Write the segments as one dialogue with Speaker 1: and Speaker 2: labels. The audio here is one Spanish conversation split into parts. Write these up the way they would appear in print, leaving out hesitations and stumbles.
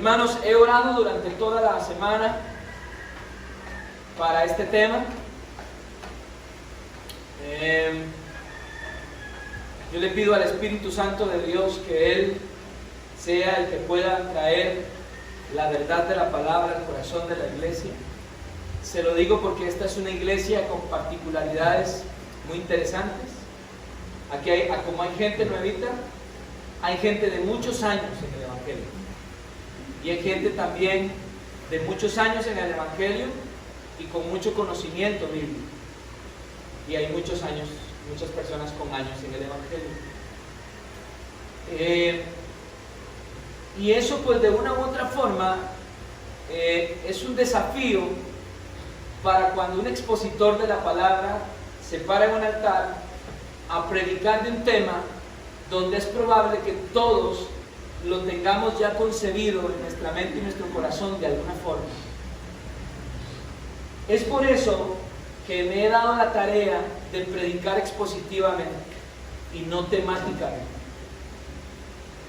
Speaker 1: Hermanos, he orado durante toda la semana para este tema. Yo le pido al Espíritu Santo de Dios que Él sea el que pueda traer la verdad de la palabra al corazón de la iglesia. Se lo digo porque esta es una iglesia con particularidades muy interesantes. Aquí como hay gente nuevita, hay gente de muchos años en el Evangelio. Y hay gente también de muchos años en el Evangelio y con mucho conocimiento bíblico. Y hay muchas personas con años en el Evangelio. Y eso pues de una u otra forma es un desafío para cuando un expositor de la palabra se para en un altar a predicar de un tema donde es probable que todos lo tengamos ya concebido en nuestra mente y nuestro corazón de alguna forma. Es por eso que me he dado la tarea de predicar expositivamente y no temáticamente.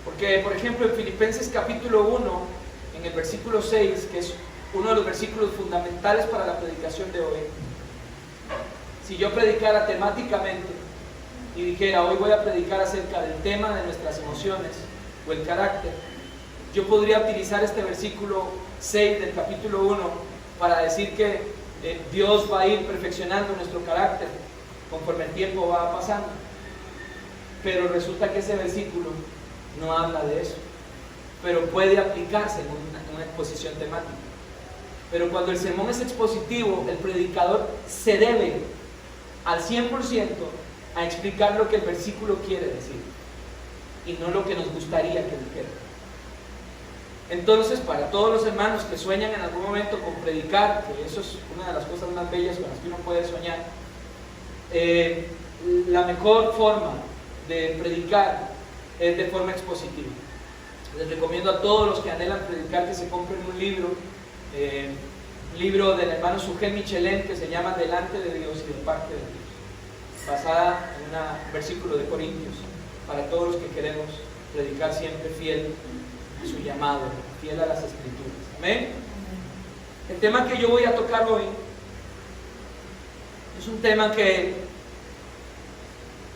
Speaker 1: Porque, por ejemplo, en Filipenses capítulo 1, en el versículo 6, que es uno de los versículos fundamentales para la predicación de hoy, si yo predicara temáticamente y dijera, hoy voy a predicar acerca del tema de nuestras emociones o el carácter, yo podría utilizar este versículo 6 del capítulo 1 para decir que Dios va a ir perfeccionando nuestro carácter conforme el tiempo va pasando. Pero resulta que ese versículo no habla de eso, pero puede aplicarse en una exposición temática. Pero cuando el sermón es expositivo, el predicador se debe al 100% a explicar lo que el versículo quiere decir y no lo que nos gustaría que dijera. Entonces, para todos los hermanos que sueñan en algún momento con predicar, que eso es una de las cosas más bellas con las que uno puede soñar, la mejor forma de predicar es de forma expositiva. Les recomiendo a todos los que anhelan predicar que se compren un libro del hermano Sujé Michelén, que se llama Delante de Dios y de parte de Dios, basada en un versículo de Corintios, para todos los que queremos predicar siempre fiel a su llamado, fiel a las Escrituras. Amén. El tema que yo voy a tocar hoy es un tema que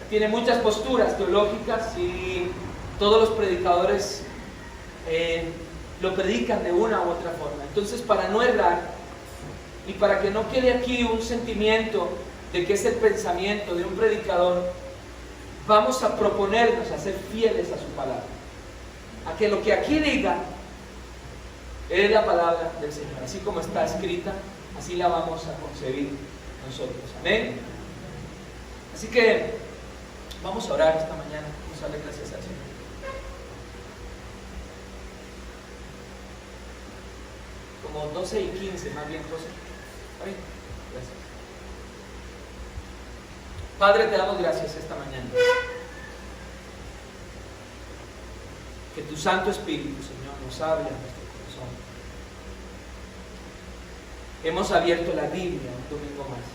Speaker 1: tiene muchas posturas teológicas y todos los predicadores lo predican de una u otra forma. Entonces, para no errar y para que no quede aquí un sentimiento de que es el pensamiento de un predicador, vamos a proponernos a ser fieles a su palabra, a que lo que aquí diga es la palabra del Señor, así como está escrita, así la vamos a concebir nosotros. Amén. Así que vamos a orar esta mañana, vamos a darle gracias al Señor. Como 12:15, más bien 12. Ay, gracias. Padre, te damos gracias esta mañana. Que tu Santo Espíritu, Señor, nos hable a nuestro corazón. Hemos abierto la Biblia un domingo más.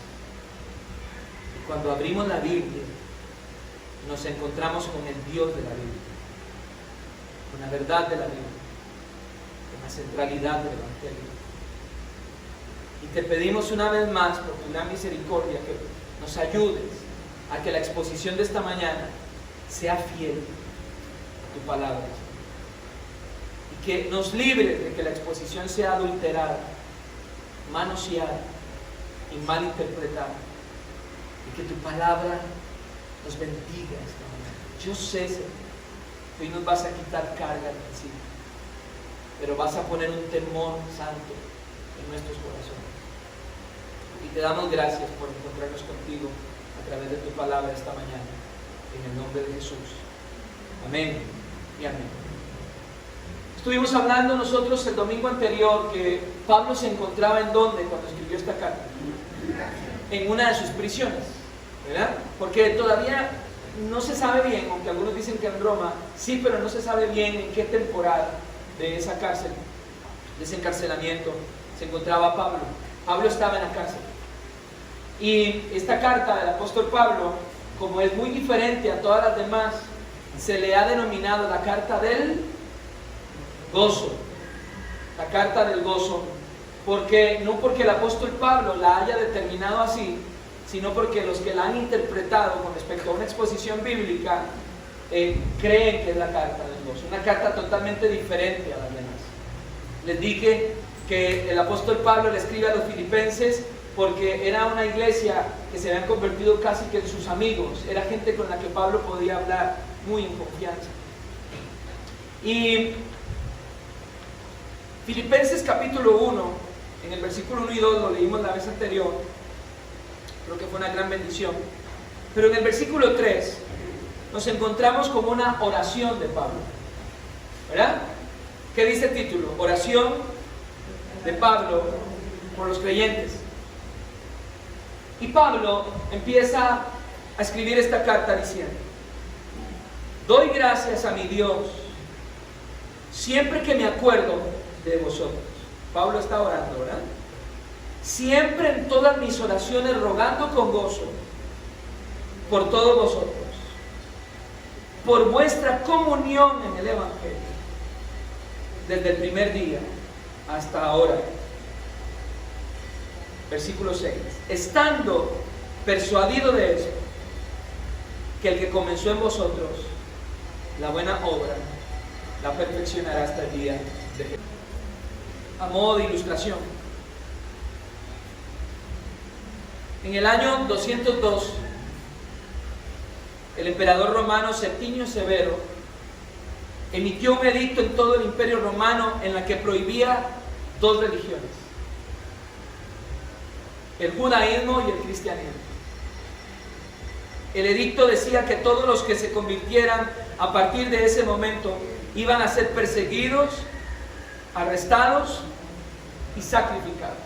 Speaker 1: Y cuando abrimos la Biblia, nos encontramos con el Dios de la Biblia, con la verdad de la Biblia, con la centralidad del Evangelio. Y te pedimos una vez más, por tu gran misericordia, que nos ayudes a que la exposición de esta mañana sea fiel a tu palabra, y que nos libres de que la exposición sea adulterada, manoseada y mal interpretada, y que tu palabra nos bendiga esta mañana. Yo sé, Señor, que hoy nos vas a quitar carga al principio, pero vas a poner un temor santo en nuestros corazones. Y te damos gracias por encontrarnos contigo a través de tu palabra esta mañana, en el nombre de Jesús. Amén y amén. Estuvimos hablando nosotros el domingo anterior que Pablo se encontraba en donde cuando escribió esta carta, en una de sus prisiones, ¿verdad? Porque todavía no se sabe bien, aunque algunos dicen que en Roma, sí, pero no se sabe bien en qué temporada de esa cárcel, de ese encarcelamiento, se encontraba Pablo. Pablo estaba en la cárcel. Y esta carta del apóstol Pablo, como es muy diferente a todas las demás, se le ha denominado la carta del gozo. la carta del gozo, no porque el apóstol Pablo la haya determinado así, sino porque los que la han interpretado con respecto a una exposición bíblica creen que es la carta del gozo, una carta totalmente diferente a las demás. Les dije que el apóstol Pablo le escribe a los filipenses porque era una iglesia que se habían convertido casi que en sus amigos, era gente con la que Pablo podía hablar muy en confianza. Y Filipenses capítulo 1, en el versículo 1 y 2 lo leímos la vez anterior, creo que fue una gran bendición, pero en el versículo 3 nos encontramos con una oración de Pablo, ¿verdad? ¿Qué dice el título? Oración de Pablo por los creyentes. Y Pablo empieza a escribir esta carta diciendo: doy gracias a mi Dios siempre que me acuerdo de vosotros. Pablo está orando, ¿verdad? Siempre en todas mis oraciones rogando con gozo por todos vosotros, por vuestra comunión en el Evangelio, desde el primer día hasta ahora. Versículo 6. Estando persuadido de esto, que el que comenzó en vosotros la buena obra, la perfeccionará hasta el día de Jesús. A modo de ilustración, en el año 202, el emperador romano Septimio Severo emitió un edicto en todo el imperio romano en la que prohibía dos religiones: el judaísmo y el cristianismo. El edicto decía que todos los que se convirtieran a partir de ese momento iban a ser perseguidos, arrestados y sacrificados.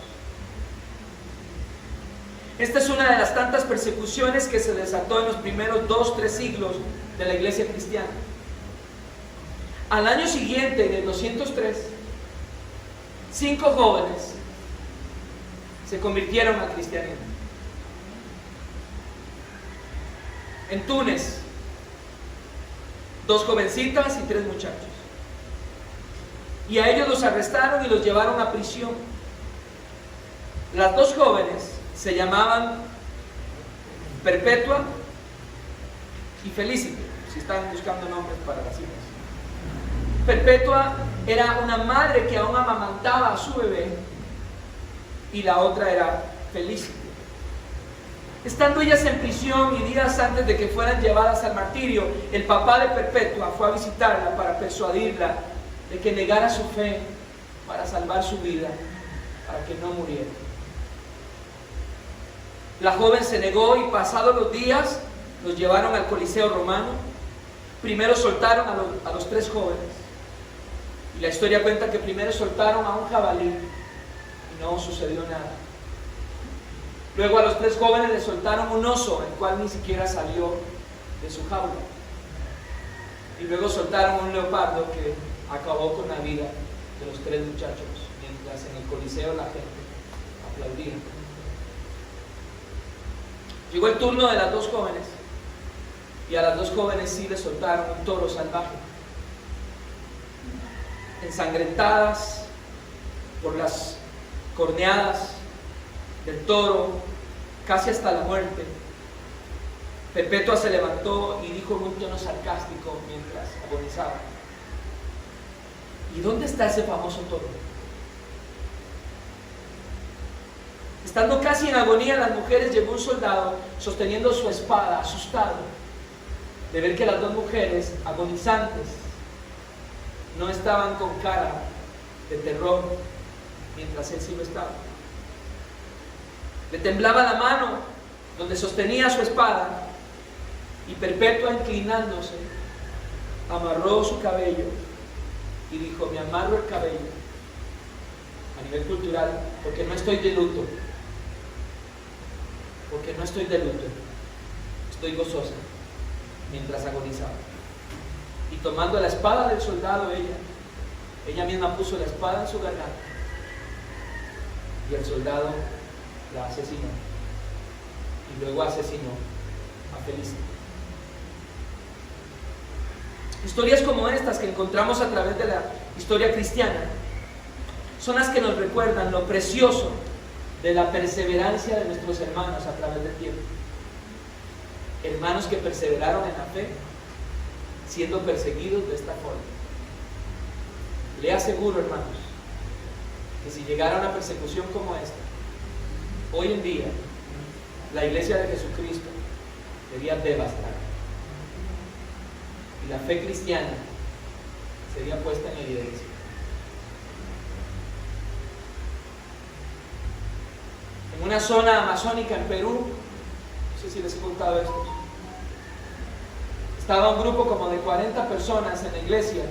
Speaker 1: Esta es una de las tantas persecuciones que se desató en los primeros 2-3 siglos de la iglesia cristiana. Al año siguiente, en el 203, 5 jóvenes se convirtieron al cristianismo. En Túnez, 2 jovencitas y 3 muchachos. Y a ellos los arrestaron y los llevaron a prisión. Las 2 jóvenes se llamaban Perpetua y Felicity, si están buscando nombres para las hijas. Perpetua era una madre que aún amamantaba a su bebé, y la otra era Felicity. Estando ellas en prisión y días antes de que fueran llevadas al martirio, el papá de Perpetua fue a visitarla para persuadirla de que negara su fe para salvar su vida, para que no muriera. La joven se negó y pasados los días los llevaron al Coliseo romano. Primero soltaron a los 3 jóvenes. Y la historia cuenta que primero soltaron a un jabalí y no sucedió nada. Luego a los 3 jóvenes les soltaron un oso, el cual ni siquiera salió de su jaula. Y luego soltaron un leopardo que acabó con la vida de los 3 muchachos, mientras en el Coliseo la gente aplaudía. Llegó el turno de las 2 jóvenes, y a las 2 jóvenes sí les soltaron un toro salvaje. Ensangrentadas por las corneadas del toro, casi hasta la muerte, Perpetua se levantó y dijo en un tono sarcástico mientras agonizaba: ¿y dónde está ese famoso toro? Estando casi en agonía las mujeres, llegó un soldado sosteniendo su espada, asustado de ver que las 2 mujeres agonizantes no estaban con cara de terror, mientras él sí lo estaba. Le temblaba la mano donde sostenía su espada, y Perpetua, inclinándose, amarró su cabello y dijo: me amarro el cabello a nivel cultural porque no estoy de luto, estoy gozosa, mientras agonizaba. Y tomando la espada del soldado, ella misma puso la espada en su garganta, y el soldado la asesinó, y luego asesinó a Felicity. Historias como estas que encontramos a través de la historia cristiana son las que nos recuerdan lo precioso de la perseverancia de nuestros hermanos a través del tiempo. Hermanos que perseveraron en la fe, siendo perseguidos de esta forma. Le aseguro, hermanos, que si llegara una persecución como esta, hoy en día, la iglesia de Jesucristo sería devastada. Y la fe cristiana sería puesta en evidencia. En una zona amazónica en Perú, no sé si les he contado esto, estaba un grupo como de 40 personas en la iglesia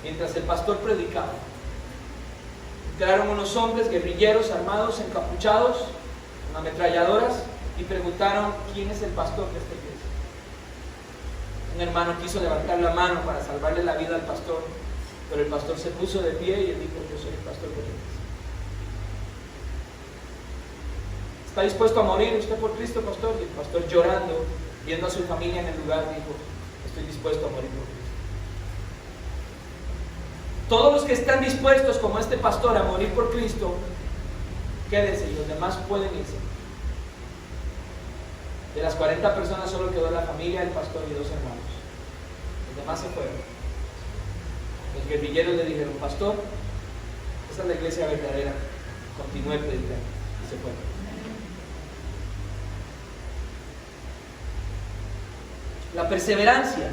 Speaker 1: mientras el pastor predicaba. Entraron unos hombres guerrilleros armados, encapuchados, con ametralladoras, y preguntaron: ¿quién es el pastor de esta iglesia? Un hermano quiso levantar la mano para salvarle la vida al pastor, pero el pastor se puso de pie y él dijo: yo soy el pastor de la iglesia. ¿Está dispuesto a morir usted por Cristo, pastor? Y el pastor, llorando, viendo a su familia en el lugar, dijo: estoy dispuesto a morir por Cristo. Todos los que están dispuestos, como este pastor, a morir por Cristo, quédense, y los demás pueden irse. De las 40 personas solo quedó la familia, el pastor y 2 hermanos. Los demás se fueron. Los guerrilleros le dijeron: pastor, esa es la iglesia verdadera, continúe predicando. Y se fueron. La perseverancia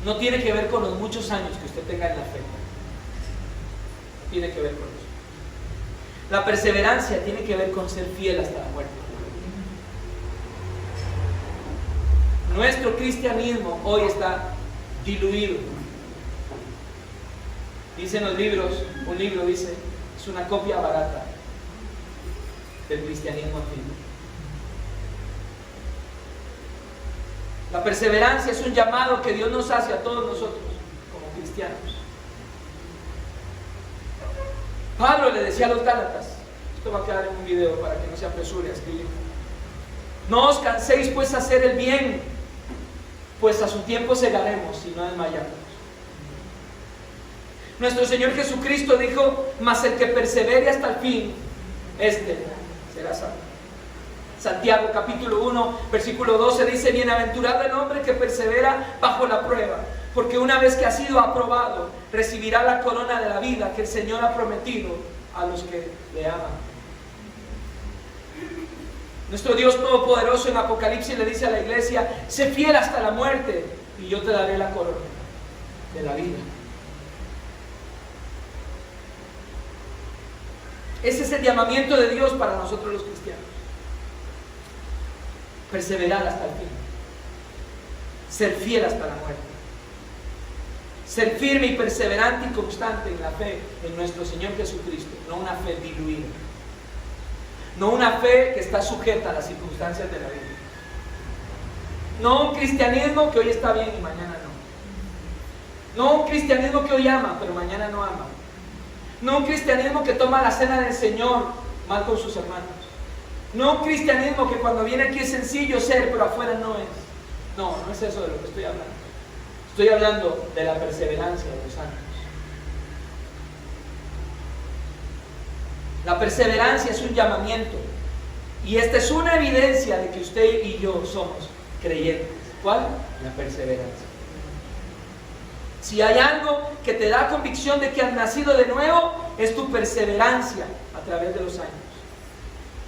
Speaker 1: no tiene que ver con los muchos años que usted tenga en la fe. No tiene que ver con eso. La perseverancia tiene que ver con ser fiel hasta la muerte. Nuestro cristianismo hoy está diluido. Dicen los libros, un libro dice, es una copia barata del cristianismo antiguo. La perseverancia es un llamado que Dios nos hace a todos nosotros como cristianos. Pablo le decía a los Gálatas, esto va a quedar en un video para que no se apresure a escribir: no os canséis pues a hacer el bien, pues a su tiempo segaremos y no desmayamos. Nuestro Señor Jesucristo dijo: mas el que persevere hasta el fin, este será salvo. Santiago capítulo 1 versículo 12 dice: bienaventurado el hombre que persevera bajo la prueba, porque una vez que ha sido aprobado, recibirá la corona de la vida que el Señor ha prometido a los que le aman. Nuestro Dios Todopoderoso en Apocalipsis le dice a la iglesia: sé fiel hasta la muerte y yo te daré la corona de la vida. Ese es el llamamiento de Dios para nosotros los cristianos. Perseverar hasta el fin. Ser fiel hasta la muerte. Ser firme y perseverante y constante en la fe en nuestro Señor Jesucristo. No una fe diluida. No una fe que está sujeta a las circunstancias de la vida. No un cristianismo que hoy está bien y mañana no. No un cristianismo que hoy ama, pero mañana no ama. No un cristianismo que toma la cena del Señor mal con sus hermanos. No un cristianismo que cuando viene aquí es sencillo ser, pero afuera no es. No, no es eso de lo que estoy hablando. Estoy hablando de la perseverancia de los santos. La perseverancia es un llamamiento. Y esta es una evidencia de que usted y yo somos creyentes. ¿Cuál? La perseverancia. Si hay algo que te da convicción de que has nacido de nuevo, es tu perseverancia a través de los años.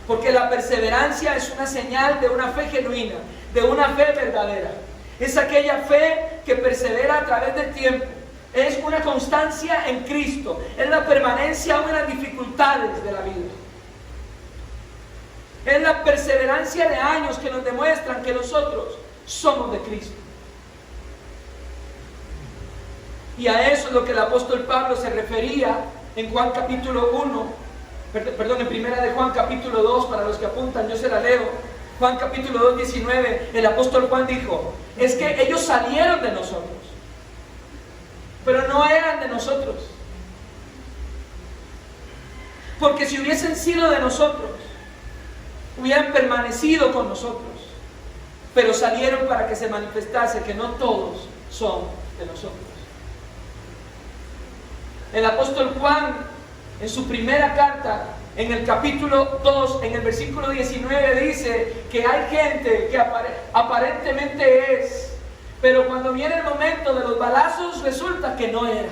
Speaker 1: Porque la perseverancia es una señal de una fe genuina, de una fe verdadera. Es aquella fe que persevera a través del tiempo. Es una constancia en Cristo. Es la permanencia aún en las dificultades de la vida. Es la perseverancia de años que nos demuestran que nosotros somos de Cristo. Y a eso es lo que el apóstol Pablo se refería en Juan capítulo 1. Perdón, en primera de Juan capítulo 2, para los que apuntan, yo se la leo. Juan capítulo 2, 19, el apóstol Juan dijo: es que ellos salieron de nosotros, pero no eran de nosotros. Porque si hubiesen sido de nosotros, hubieran permanecido con nosotros, pero salieron para que se manifestase que no todos son de nosotros. El apóstol Juan, en su primera carta, en el capítulo 2, en el versículo 19, dice que hay gente que aparentemente es, pero cuando viene el momento de los balazos resulta que no era.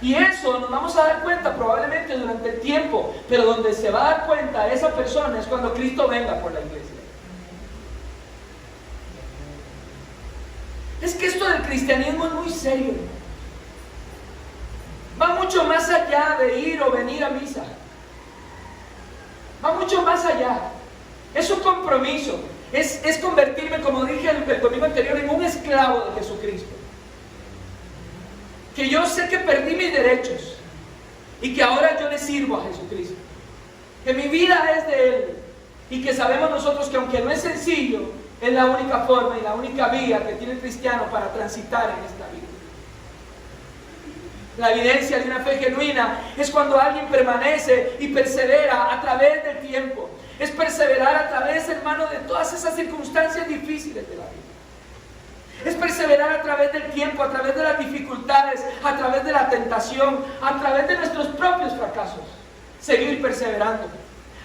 Speaker 1: Y eso nos vamos a dar cuenta probablemente durante el tiempo, pero donde se va a dar cuenta esa persona es cuando Cristo venga por la iglesia. Es que esto del cristianismo es muy serio. Va mucho más allá de ir o venir a misa. Va mucho más allá. Es un compromiso. Es convertirme, como dije el domingo anterior, en un esclavo de Jesucristo. Que yo sé que perdí mis derechos y que ahora yo le sirvo a Jesucristo. Que mi vida es de Él y que sabemos nosotros que aunque no es sencillo, es la única forma y la única vía que tiene el cristiano para transitar en esta vida. La evidencia de una fe genuina es cuando alguien permanece y persevera a través del tiempo. Es perseverar a través, hermano, de todas esas circunstancias difíciles de la vida. Es perseverar a través del tiempo, a través de las dificultades, a través de la tentación, a través de nuestros propios fracasos. Seguir perseverando.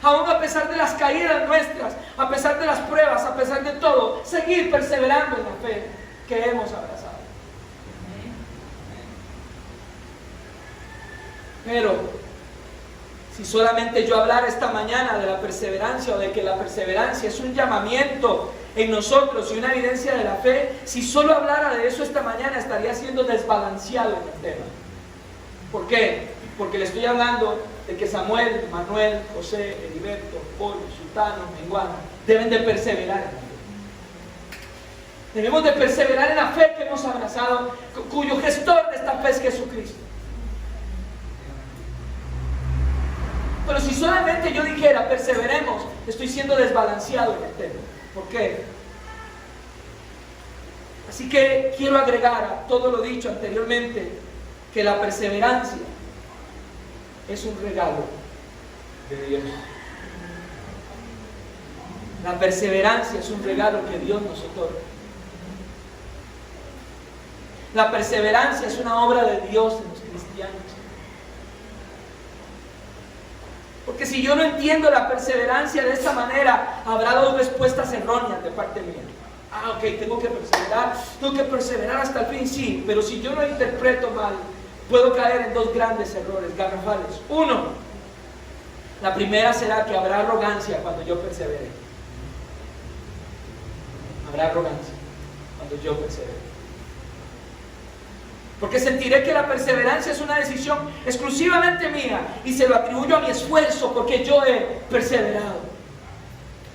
Speaker 1: Aún a pesar de las caídas nuestras, a pesar de las pruebas, a pesar de todo, seguir perseverando en la fe que hemos abrazado. Pero, si solamente yo hablara esta mañana de la perseverancia o de que la perseverancia es un llamamiento en nosotros y una evidencia de la fe, si solo hablara de eso esta mañana estaría siendo desbalanceado en el tema. ¿Por qué? Porque le estoy hablando de que Samuel, Manuel, José, Heriberto, Polo, Sultano, Menguana deben de perseverar en la fe. Debemos de perseverar en la fe que hemos abrazado, cuyo gestor de esta fe es Jesucristo. Pero si solamente yo dijera perseveremos, estoy siendo desbalanceado en el tema. ¿Por qué? Así que quiero agregar a todo lo dicho anteriormente que la perseverancia es un regalo de Dios. La perseverancia es un regalo que Dios nos otorga. La perseverancia es una obra de Dios en los cristianos. Porque si yo no entiendo la perseverancia de esta manera, habrá dos respuestas erróneas de parte mía. Ok, tengo que perseverar hasta el fin, sí, pero si yo lo interpreto mal, puedo caer en dos grandes errores garrafales. Uno, la primera será que habrá arrogancia cuando yo persevere. Habrá arrogancia cuando yo persevere. Porque sentiré que la perseverancia es una decisión exclusivamente mía y se lo atribuyo a mi esfuerzo porque yo he perseverado.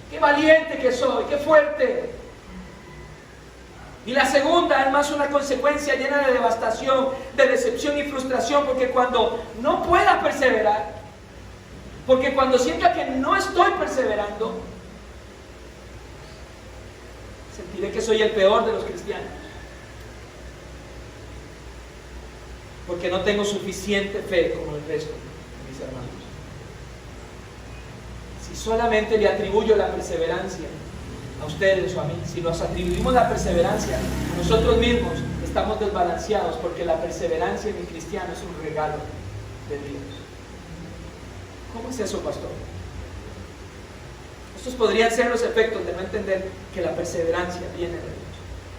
Speaker 1: ¡Qué valiente que soy! ¡Qué fuerte! Y la segunda es más una consecuencia llena de devastación, de decepción y frustración, porque cuando no pueda perseverar, porque cuando sienta que no estoy perseverando, sentiré que soy el peor de los cristianos. Porque no tengo suficiente fe como el resto de mis hermanos. Si solamente le atribuyo la perseverancia a ustedes o a mí, si nos atribuimos la perseverancia a nosotros mismos, estamos desbalanceados, porque la perseverancia en el cristiano es un regalo de Dios. ¿Cómo es eso, pastor? Estos podrían ser los efectos de no entender que la perseverancia viene de Dios.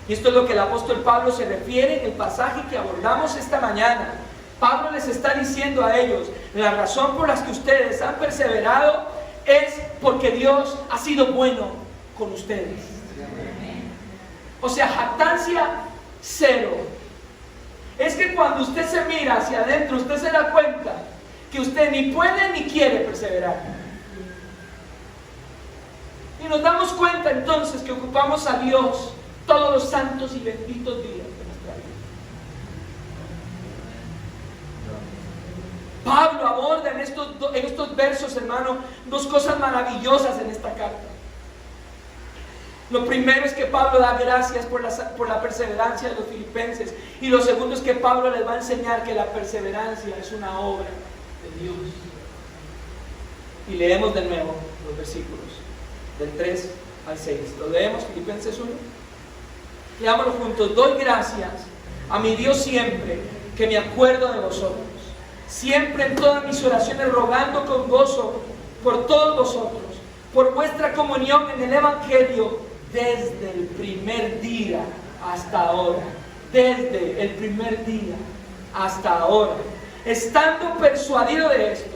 Speaker 1: Y esto es lo que el apóstol Pablo se refiere en el pasaje que abordamos esta mañana. Pablo les está diciendo a ellos, la razón por la que ustedes han perseverado es porque Dios ha sido bueno con ustedes. O sea, jactancia cero. Es que cuando usted se mira hacia adentro, usted se da cuenta que usted ni puede ni quiere perseverar. Y nos damos cuenta entonces que ocupamos a Dios todos los santos y benditos días de nuestra vida. Pablo aborda en estos versos, hermano, dos cosas maravillosas en esta carta. Lo primero es que Pablo da gracias por la perseverancia de los filipenses. Y lo segundo es que Pablo les va a enseñar que la perseverancia es una obra de Dios. Y leemos de nuevo los versículos del 3 al 6. ¿Lo leemos? Filipenses 1. Leámoslo juntos. Doy gracias a mi Dios siempre que me acuerdo de vosotros, siempre en todas mis oraciones rogando con gozo por todos vosotros, por vuestra comunión en el Evangelio desde el primer día hasta ahora. Desde el primer día hasta ahora, estando persuadido de esto,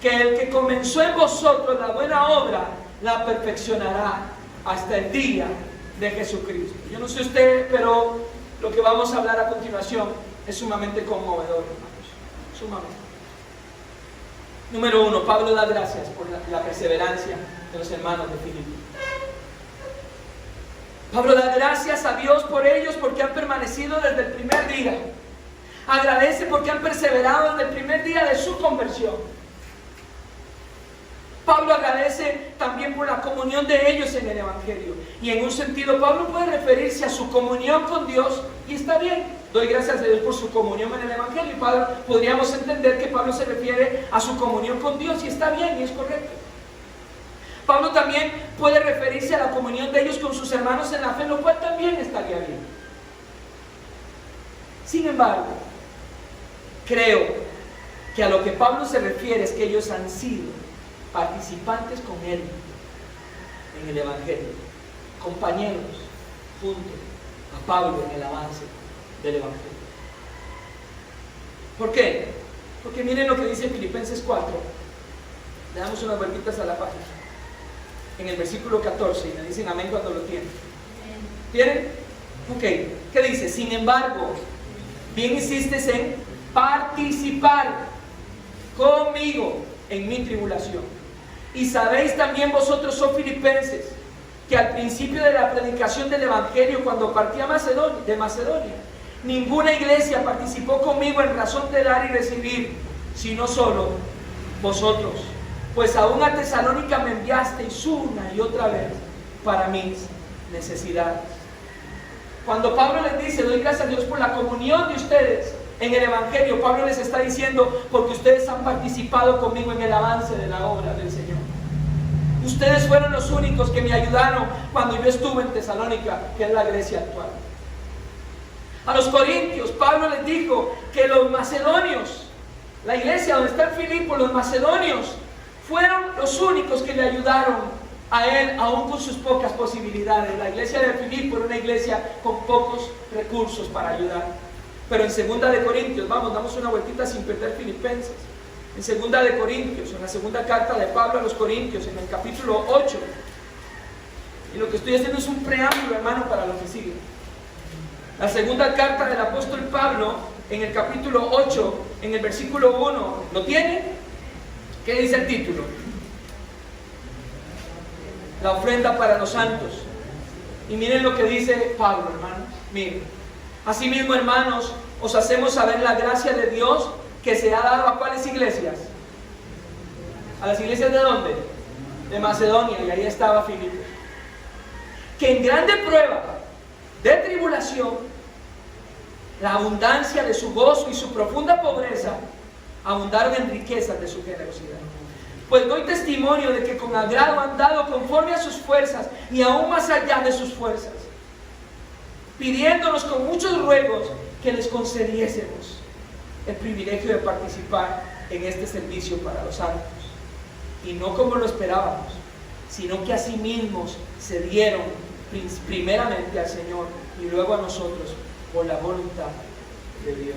Speaker 1: que el que comenzó en vosotros la buena obra, la perfeccionará hasta el día de Jesucristo. Yo no sé usted, pero lo que vamos a hablar a continuación es sumamente conmovedor, hermanos. Sumamente. Número 1, Pablo da gracias por la perseverancia de los hermanos de Filipo. Pablo da gracias a Dios por ellos porque han permanecido desde el primer día. Agradece porque han perseverado desde el primer día de su conversión. Pablo agradece también por la comunión de ellos en el Evangelio. Y en un sentido, Pablo puede referirse a su comunión con Dios y está bien. Doy gracias a Dios por su comunión en el Evangelio. Y podríamos entender que Pablo se refiere a su comunión con Dios y está bien y es correcto. Pablo también puede referirse a la comunión de ellos con sus hermanos en la fe, lo cual también estaría bien. Sin embargo, creo que a lo que Pablo se refiere es que ellos han sido participantes con él en el Evangelio, compañeros junto a Pablo en el avance del Evangelio. ¿Por qué? Porque miren lo que dice Filipenses 4. Le damos unas vueltitas a la página. En el versículo 14, y me dicen amén cuando lo tienen. ¿Tienen? Ok, ¿qué dice? Sin embargo, bien hiciste en participar conmigo en mi tribulación. Y sabéis también vosotros, oh filipenses, que al principio de la predicación del Evangelio, cuando partí de Macedonia, ninguna iglesia participó conmigo en razón de dar y recibir, sino solo vosotros. Pues aún a Tesalónica me enviasteis una y otra vez para mis necesidades. Cuando Pablo les dice, doy gracias a Dios por la comunión de ustedes en el Evangelio, Pablo les está diciendo, porque ustedes han participado conmigo en el avance de la obra del Señor. Ustedes fueron los únicos que me ayudaron cuando yo estuve en Tesalónica, que es la iglesia actual. A los corintios, Pablo les dijo que los macedonios, la iglesia donde está Filipo, los macedonios, fueron los únicos que le ayudaron a él, aún con sus pocas posibilidades. La iglesia de Filipo era una iglesia con pocos recursos para ayudar. Pero en 2 de Corintios, damos una vueltita sin perder Filipenses. En 2 de Corintios, en la segunda carta de Pablo a los Corintios, en el capítulo 8. Y lo que estoy haciendo es un preámbulo, hermano, para lo que sigue. La segunda carta del apóstol Pablo, en el capítulo 8, en el versículo 1, ¿lo tiene? ¿Qué dice el título? La ofrenda para los santos. Y miren lo que dice Pablo, hermanos. Miren. Asimismo, hermanos, os hacemos saber la gracia de Dios que se ha dado a ¿cuáles iglesias? ¿A las iglesias de dónde? De Macedonia, y ahí estaba Filipo. Que en grande prueba de tribulación, la abundancia de su gozo y su profunda pobreza abundaron en riquezas de su generosidad. Pues doy testimonio de que con agrado han dado conforme a sus fuerzas y aún más allá de sus fuerzas, pidiéndonos con muchos ruegos que les concediésemos el privilegio de participar en este servicio para los santos. Y no como lo esperábamos, sino que a sí mismos se dieron primeramente al Señor y luego a nosotros por la voluntad de Dios.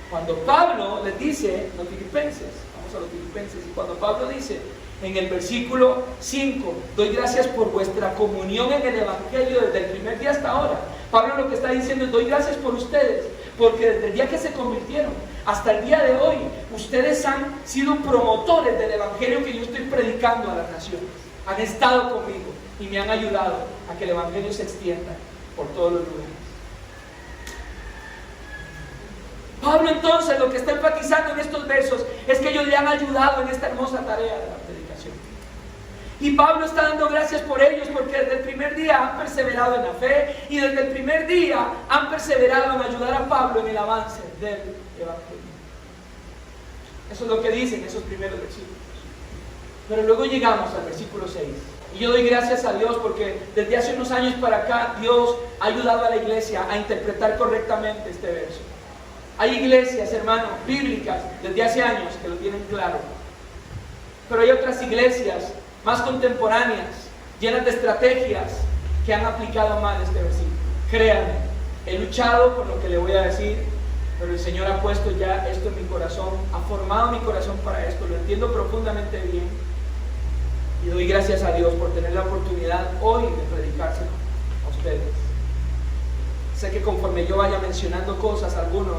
Speaker 1: Cuando Pablo les dice, los filipenses, vamos a los filipenses, y cuando Pablo dice en el versículo 5, doy gracias por vuestra comunión en el Evangelio desde el primer día hasta ahora. Pablo lo que está diciendo es, doy gracias por ustedes, porque desde el día que se convirtieron hasta el día de hoy, ustedes han sido promotores del Evangelio que yo estoy predicando a las naciones. Han estado conmigo y me han ayudado a que el Evangelio se extienda por todos los lugares. Pablo entonces lo que está enfatizando en estos versos es que ellos le han ayudado en esta hermosa tarea de la predicación. Y Pablo está dando gracias por ellos porque desde el primer día han perseverado en la fe y desde el primer día han perseverado en ayudar a Pablo en el avance del Evangelio. Eso es lo que dicen esos primeros versículos. Pero luego llegamos al versículo 6 Y yo doy gracias a Dios porque desde hace unos años para acá Dios ha ayudado a la iglesia a interpretar correctamente este verso. Hay iglesias, hermanos, bíblicas desde hace años que lo tienen claro. Pero hay otras iglesias más contemporáneas, llenas de estrategias, que han aplicado mal este versículo. Créanme, he luchado por lo que le voy a decir, pero el Señor ha puesto ya esto en mi corazón, ha formado mi corazón para esto, lo entiendo profundamente bien. Y doy gracias a Dios por tener la oportunidad hoy de predicárselo a ustedes. Sé que conforme yo vaya mencionando cosas, algunos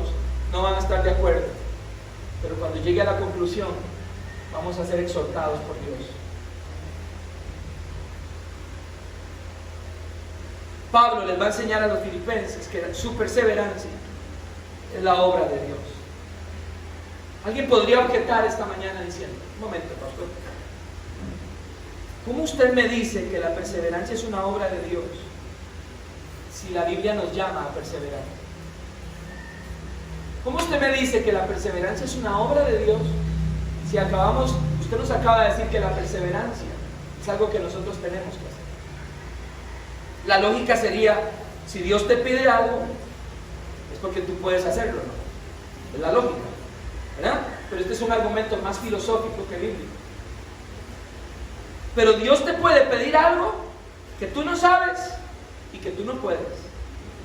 Speaker 1: no van a estar de acuerdo, pero cuando llegue a la conclusión, vamos a ser exhortados por Dios. Pablo les va a enseñar a los filipenses que su perseverancia es la obra de Dios. Alguien podría objetar esta mañana diciendo: un momento, pastor, ¿cómo usted me dice que la perseverancia es una obra de Dios si la Biblia nos llama a perseverar? ¿Cómo usted me dice que la perseverancia es una obra de Dios si usted nos acaba de decir que la perseverancia es algo que nosotros tenemos que hacer? La lógica sería, si Dios te pide algo, es porque tú puedes hacerlo, ¿no? Es la lógica, ¿verdad? Pero este es un argumento más filosófico que bíblico. Pero Dios te puede pedir algo que tú no sabes y que tú no puedes,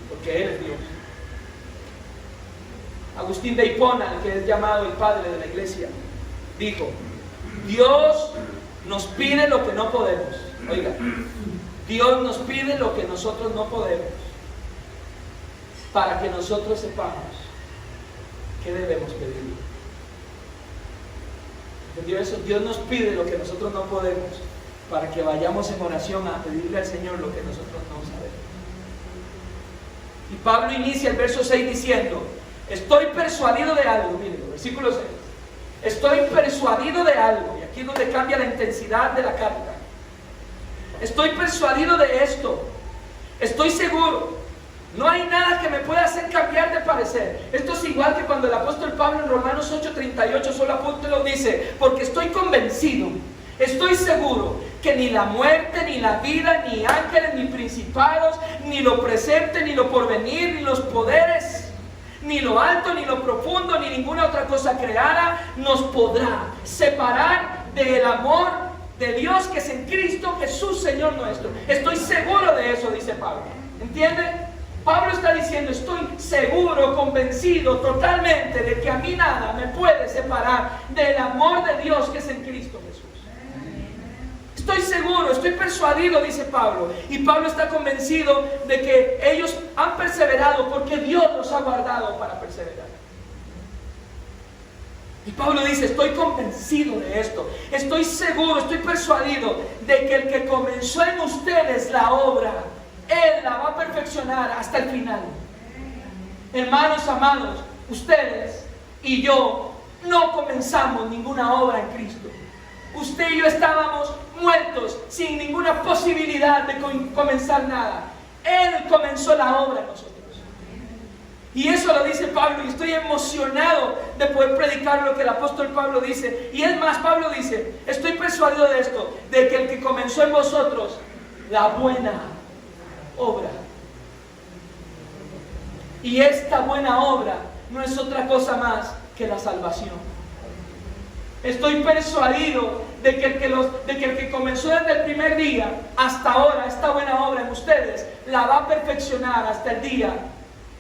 Speaker 1: porque Él es Dios. Agustín de Hipona, que es llamado el padre de la iglesia, dijo: Dios nos pide lo que no podemos. Oiga, Dios nos pide lo que nosotros no podemos, para que nosotros sepamos qué debemos pedir. ¿Entendió eso? Dios nos pide lo que nosotros no podemos, para que vayamos en oración a pedirle al Señor lo que nosotros no sabemos. Y Pablo inicia el verso 6 diciendo: estoy persuadido de algo. Miren, versículo 6. Estoy persuadido de algo. Y aquí es donde cambia la intensidad de la carta. Estoy persuadido de esto. Estoy seguro. No hay nada que me pueda hacer cambiar de parecer. Esto es igual que cuando el apóstol Pablo en Romanos 8:38 solo apunta y lo dice: porque estoy convencido, estoy seguro que ni la muerte, ni la vida, ni ángeles, ni principados, ni lo presente, ni lo porvenir, ni los poderes, ni lo alto, ni lo profundo, ni ninguna otra cosa creada nos podrá separar del amor de Dios que es en Cristo Jesús, Señor nuestro. Estoy seguro de eso, dice Pablo. ¿Entiende? Pablo está diciendo: estoy seguro, convencido totalmente de que a mí nada me puede separar del amor de Dios que es en Cristo Jesús. Estoy seguro, estoy persuadido, dice Pablo. Y Pablo está convencido de que ellos han perseverado porque Dios los ha guardado para perseverar. Y Pablo dice: estoy convencido de esto, estoy seguro, estoy persuadido de que el que comenzó en ustedes la obra, Él la va a perfeccionar hasta el final. Hermanos amados, ustedes y yo no comenzamos ninguna obra en Cristo. Usted y yo estábamos muertos, sin ninguna posibilidad de comenzar nada. Él comenzó la obra en nosotros. Y eso lo dice Pablo, y estoy emocionado de poder predicar lo que el apóstol Pablo dice. Y es más, Pablo dice: estoy persuadido de esto, de que el que comenzó en vosotros la buena obra. Y esta buena obra no es otra cosa más que la salvación. Estoy persuadido de que el que comenzó desde el primer día hasta ahora esta buena obra en ustedes la va a perfeccionar hasta el día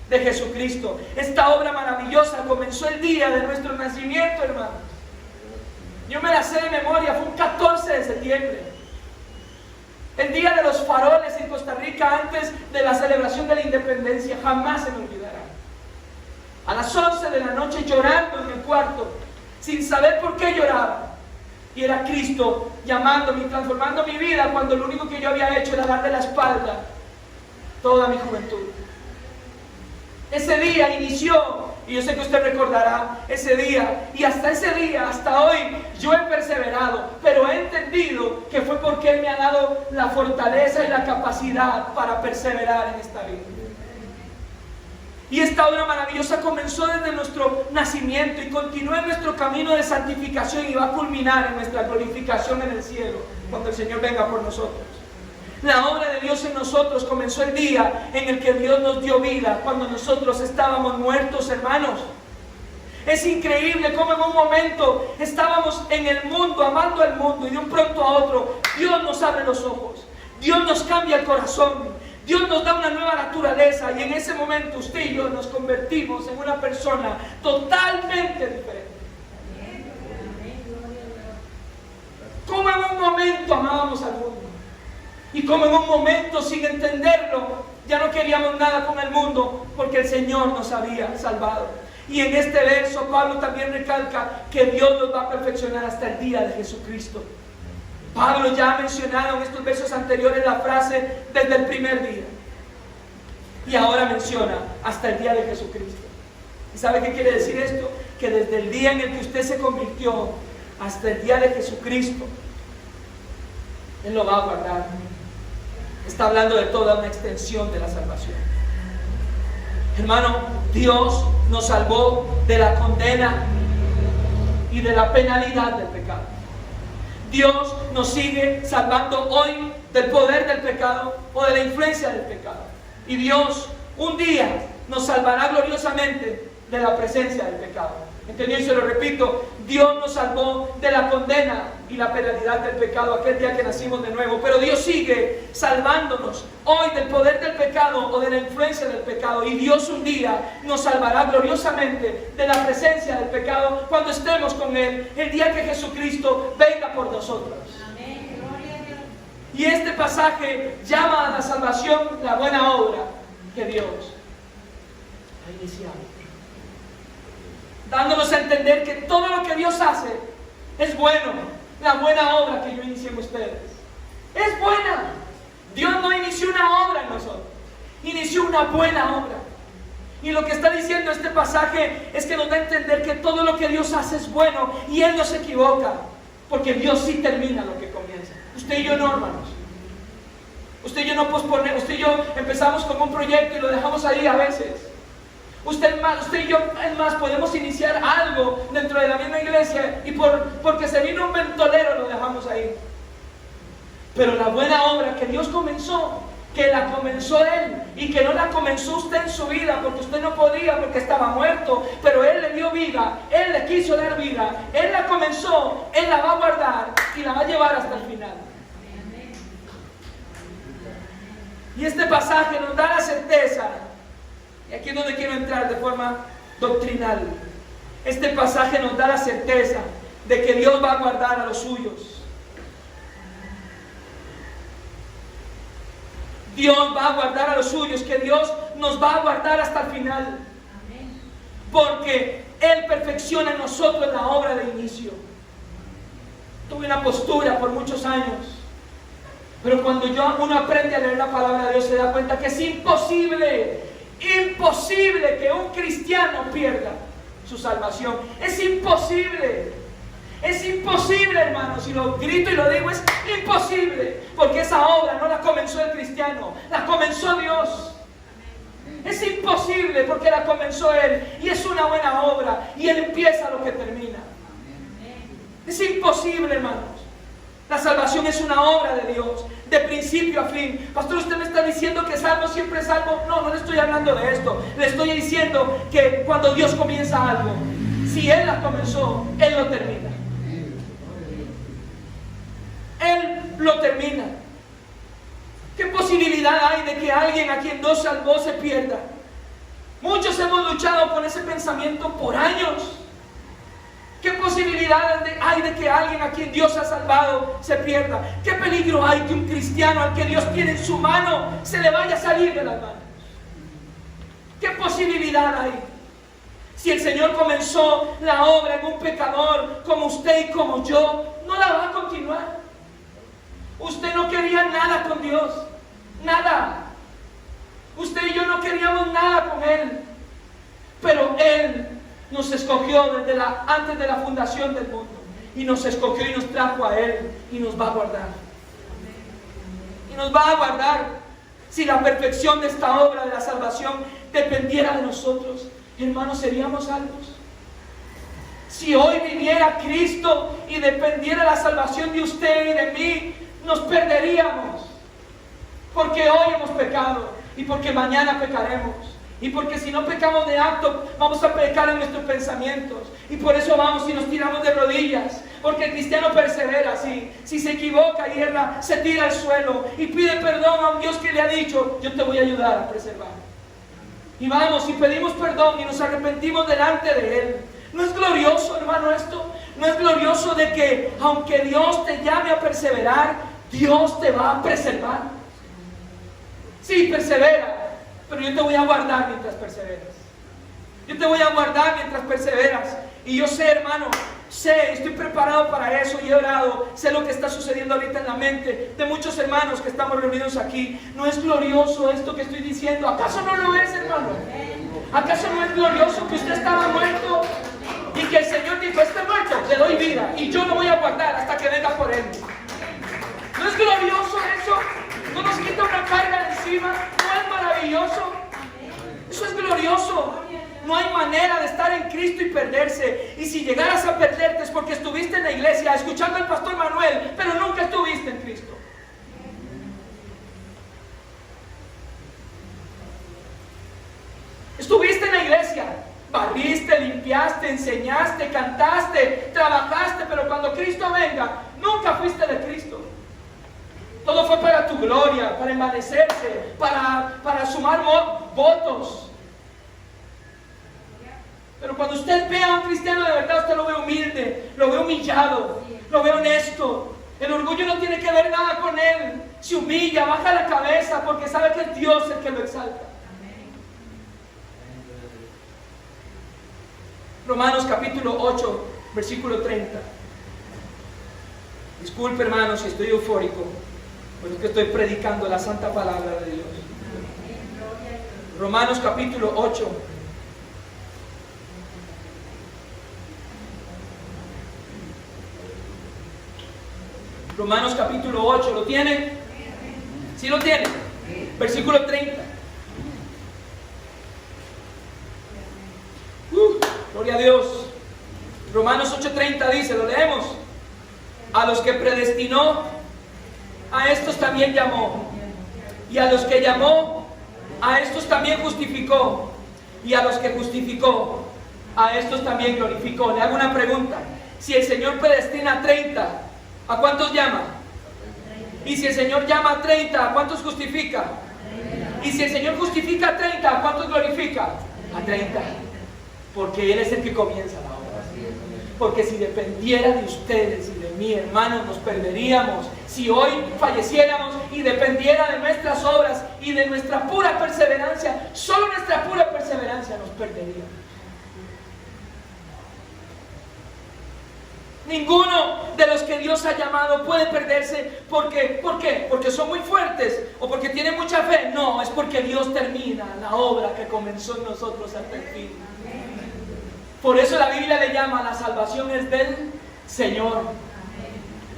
Speaker 1: de Jesucristo. Esta obra maravillosa comenzó el día de nuestro nacimiento, hermanos. Yo me la sé de memoria, fue un 14 de septiembre. El día de los faroles en Costa Rica, antes de la celebración de la independencia, jamás se me olvidará. A las 11 de la noche llorando en el cuarto, sin saber por qué lloraba. Y era Cristo llamándome y transformando mi vida, cuando lo único que yo había hecho era darle la espalda toda mi juventud. Ese día inició, y yo sé que usted recordará ese día, y hasta ese día, hasta hoy, yo he perseverado, pero he entendido que fue porque Él me ha dado la fortaleza y la capacidad para perseverar en esta vida. Y esta obra maravillosa comenzó desde nuestro nacimiento y continúa en nuestro camino de santificación y va a culminar en nuestra glorificación en el cielo. cuando el Señor venga por nosotros. La obra de Dios en nosotros comenzó el día en el que Dios nos dio vida, cuando nosotros estábamos muertos, hermanos. Es increíble cómo en un momento estábamos en el mundo, amando al mundo, y de un pronto a otro Dios nos abre los ojos, Dios nos cambia el corazón, Dios nos da una nueva naturaleza, y en ese momento usted y yo nos convertimos en una persona totalmente diferente. Como en un momento amábamos al mundo, y como en un momento, sin entenderlo, ya no queríamos nada con el mundo, porque el Señor nos había salvado. Y en este verso Pablo también recalca que Dios nos va a perfeccionar hasta el día de Jesucristo. Pablo ya ha mencionado en estos versos anteriores la frase desde el primer día, y ahora menciona hasta el día de Jesucristo. ¿Y sabe qué quiere decir esto? Que desde el día en el que usted se convirtió hasta el día de Jesucristo, Él lo va a guardar. Está hablando de toda una extensión de la salvación. Hermano, Dios nos salvó de la condena y de la penalidad del pecado. Dios nos sigue salvando hoy del poder del pecado o de la influencia del pecado. Y Dios un día nos salvará gloriosamente de la presencia del pecado. ¿Entendió? Y se lo repito, Dios nos salvó de la condena y la penalidad del pecado aquel día que nacimos de nuevo. Pero Dios sigue salvándonos hoy del poder del pecado o de la influencia del pecado. Y Dios un día nos salvará gloriosamente de la presencia del pecado cuando estemos con Él, el día que Jesucristo venga por nosotros. Amén. Gloria a Dios. Y este pasaje llama a la salvación la buena obra que Dios ha iniciado, dándonos a entender que todo lo que Dios hace es bueno. La buena obra que yo inicié en ustedes es buena. Dios no inició una obra en nosotros, inició una buena obra. Y lo que está diciendo este pasaje es que nos da a entender que todo lo que Dios hace es bueno, y Él no se equivoca, porque Dios sí termina lo que comienza. Usted y yo no, hermanos. Usted y yo no posponemos. Usted y yo empezamos con un proyecto y lo dejamos ahí a veces. Usted y yo, es más, podemos iniciar algo dentro de la misma iglesia y porque se vino un ventolero lo dejamos ahí. Pero la buena obra que Dios comenzó, que la comenzó Él, y que no la comenzó usted en su vida porque usted no podía, porque estaba muerto, pero Él le dio vida, Él le quiso dar vida, Él la comenzó, Él la va a guardar y la va a llevar hasta el final. Y este pasaje nos da la certeza. Y aquí es donde quiero entrar de forma doctrinal. Este pasaje nos da la certeza de que Dios va a guardar a los suyos. Dios va a guardar a los suyos, que Dios nos va a guardar hasta el final. Porque Él perfecciona en nosotros la obra de inicio. Tuve una postura por muchos años, pero cuando uno aprende a leer la palabra de Dios se da cuenta que es imposible que un cristiano pierda su salvación. Es imposible. Es imposible, hermanos. Si lo grito y lo digo, es imposible. Porque esa obra no la comenzó el cristiano, la comenzó Dios. Es imposible porque la comenzó Él. Y es una buena obra. Y Él empieza lo que termina. Es imposible, hermanos. La salvación es una obra de Dios, de principio a fin. Pastor, usted me está diciendo que salvo siempre es salvo. No, no le estoy hablando de esto. Le estoy diciendo que cuando Dios comienza algo, si Él la comenzó, Él lo termina. Él lo termina. ¿Qué posibilidad hay de que alguien a quien Dios salvó se pierda? Muchos hemos luchado con ese pensamiento por años. ¿Qué posibilidad hay de que alguien a quien Dios ha salvado se pierda? ¿Qué peligro hay que un cristiano al que Dios tiene en su mano se le vaya a salir de las manos? ¿Qué posibilidad hay? Si el Señor comenzó la obra en un pecador como usted y como yo, no la va a continuar. Usted no quería nada con Dios, nada. Usted y yo no queríamos nada con Él, pero Él nos escogió antes de la fundación del mundo, y nos escogió y nos trajo a Él, y nos va a guardar. Y nos va a guardar. Si la perfección de esta obra de la salvación dependiera de nosotros, hermanos, seríamos salvos. Si hoy viniera Cristo y dependiera la salvación de usted y de mí, nos perderíamos. Porque hoy hemos pecado y porque mañana pecaremos. Y porque si no pecamos de acto, vamos a pecar en nuestros pensamientos. Y por eso vamos y nos tiramos de rodillas. Porque el cristiano persevera así. Si se equivoca y erra, se tira al suelo y pide perdón a un Dios que le ha dicho: yo te voy a ayudar a preservar. Y vamos y pedimos perdón y nos arrepentimos delante de Él. ¿No es glorioso, hermano, esto? ¿No es glorioso de que aunque Dios te llame a perseverar, Dios te va a preservar? Sí, persevera, pero yo te voy a guardar mientras perseveras. Yo te voy a guardar mientras perseveras. Y yo sé, hermano, estoy preparado para eso y he orado. Sé lo que está sucediendo ahorita en la mente de muchos hermanos que estamos reunidos aquí. ¿No es glorioso esto que estoy diciendo? ¿Acaso no lo es, hermano? ¿Acaso no es glorioso que usted estaba muerto y que el Señor dijo: este muerto, le doy vida y yo lo voy a guardar hasta que venga por él? ¿No es glorioso eso? ¿No nos quita una carga de encima? ¿No es maravilloso? Eso es glorioso. No hay manera de estar en Cristo y perderse. Y si llegaras a perderte es porque estuviste en la iglesia escuchando al pastor Manuel, pero nunca estuviste en Cristo. Estuviste en la iglesia, barriste, limpiaste, enseñaste, cantaste, trabajaste, pero cuando Cristo venga, nunca fuiste de Cristo. Todo fue para tu gloria, para envanecerse, para sumar votos. Pero cuando usted ve a un cristiano de verdad, usted lo ve humilde, lo ve humillado, lo ve honesto. El orgullo no tiene que ver nada con él. Se humilla, baja la cabeza porque sabe que es Dios el que lo exalta. Romanos capítulo 8, versículo 30. Disculpe, hermanos, si estoy eufórico, pero es que estoy predicando la santa palabra de Dios. Romanos capítulo 8. Romanos capítulo 8, ¿lo tienen? ¿Sí lo tienen? Versículo 30. Gloria a Dios. Romanos 8:30 dice, lo leemos: a los que predestinó, a estos también llamó, y a los que llamó, a estos también justificó, y a los que justificó, a estos también glorificó. Le hago una pregunta: si el Señor predestina a 30, ¿a cuántos llama? Y si el Señor llama a 30, ¿a cuántos justifica? Y si el Señor justifica a 30, ¿a cuántos glorifica? A 30. Porque Él es el que comienza la obra. Porque si dependiera de ustedes y de mí, hermanos, nos perderíamos. Si hoy falleciéramos y dependiera de nuestras obras y de nuestra pura perseverancia, solo nuestra pura perseverancia nos perdería. Ninguno de los que Dios ha llamado puede perderse. ¿Por qué? ¿Porque son muy fuertes o porque tienen mucha fe? No, es porque Dios termina la obra que comenzó en nosotros hasta el fin. Por eso la Biblia le llama: la salvación es del Señor.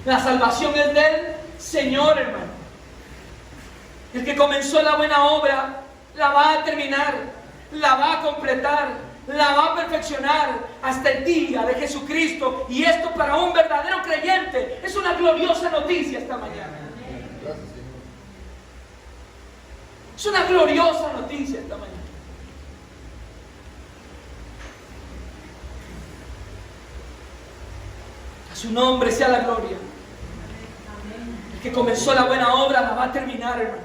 Speaker 1: La salvación es del Señor, hermano. El que comenzó la buena obra la va a terminar, la va a completar, la va a perfeccionar hasta el día de Jesucristo. Y esto para un verdadero creyente es una gloriosa noticia esta mañana. Es una gloriosa noticia esta mañana. A su nombre sea la gloria. El que comenzó la buena obra la va a terminar, hermano.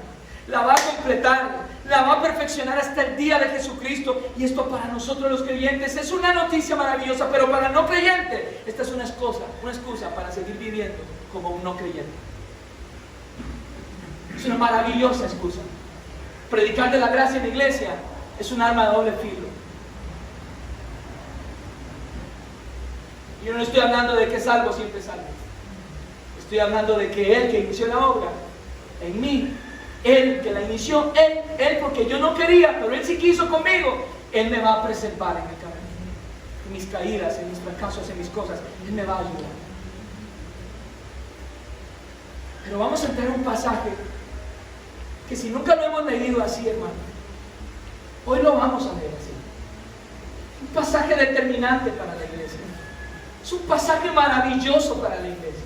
Speaker 1: La va a completar, la va a perfeccionar hasta el día de Jesucristo. Y esto para nosotros los creyentes es una noticia maravillosa, pero para el no creyente esta es una excusa para seguir viviendo como un no creyente. Es una maravillosa excusa. Predicar de la gracia en la iglesia es un arma de doble filo. Yo no estoy hablando de que salvo siempre salvo. Estoy hablando de que Él que inició la obra en mí, Él que la inició, Él porque yo no quería, pero Él sí quiso conmigo, Él me va a preservar en el camino, en mis caídas, en mis fracasos, en mis cosas. Él me va a ayudar. Pero vamos a entrar en un pasaje que si nunca lo hemos leído así, hermano, hoy lo vamos a leer así. Un pasaje determinante para la iglesia. Es un pasaje maravilloso para la iglesia.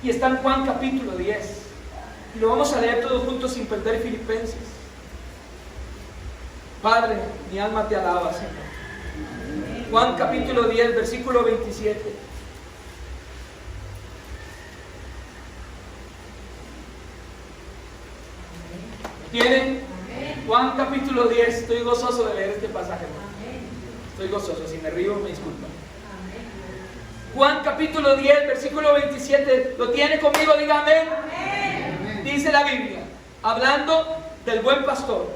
Speaker 1: Y está en Juan capítulo 10. Y lo vamos a leer todos juntos sin perder Filipenses. Padre, mi alma te alaba, Señor. Juan capítulo 10, versículo 27. ¿Tienen? Juan capítulo 10. Estoy gozoso de leer este pasaje, hermano. Estoy gozoso. Si me río, me disculpan. Juan capítulo 10, versículo 27. ¿Lo tiene conmigo? Dígame. Amén. Dice la Biblia, hablando del buen pastor: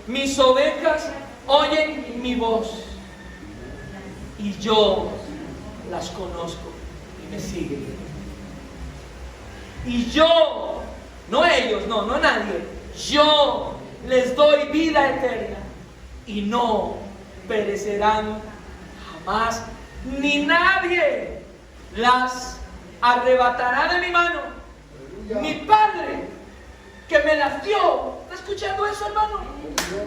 Speaker 1: mis ovejas oyen mi voz, y yo las conozco y me siguen. Y yo, no ellos, no nadie, yo les doy vida eterna y no perecerán jamás, ni nadie las arrebatará de mi mano. Mi Padre que me las dio. ¿Está escuchando eso, hermano?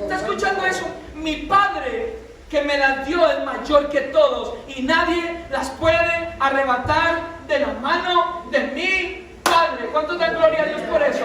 Speaker 1: ¿Está escuchando eso? Mi Padre que me las dio es mayor que todos, y nadie las puede arrebatar de la mano de mi Padre. ¿Cuántos dan gloria a Dios por eso?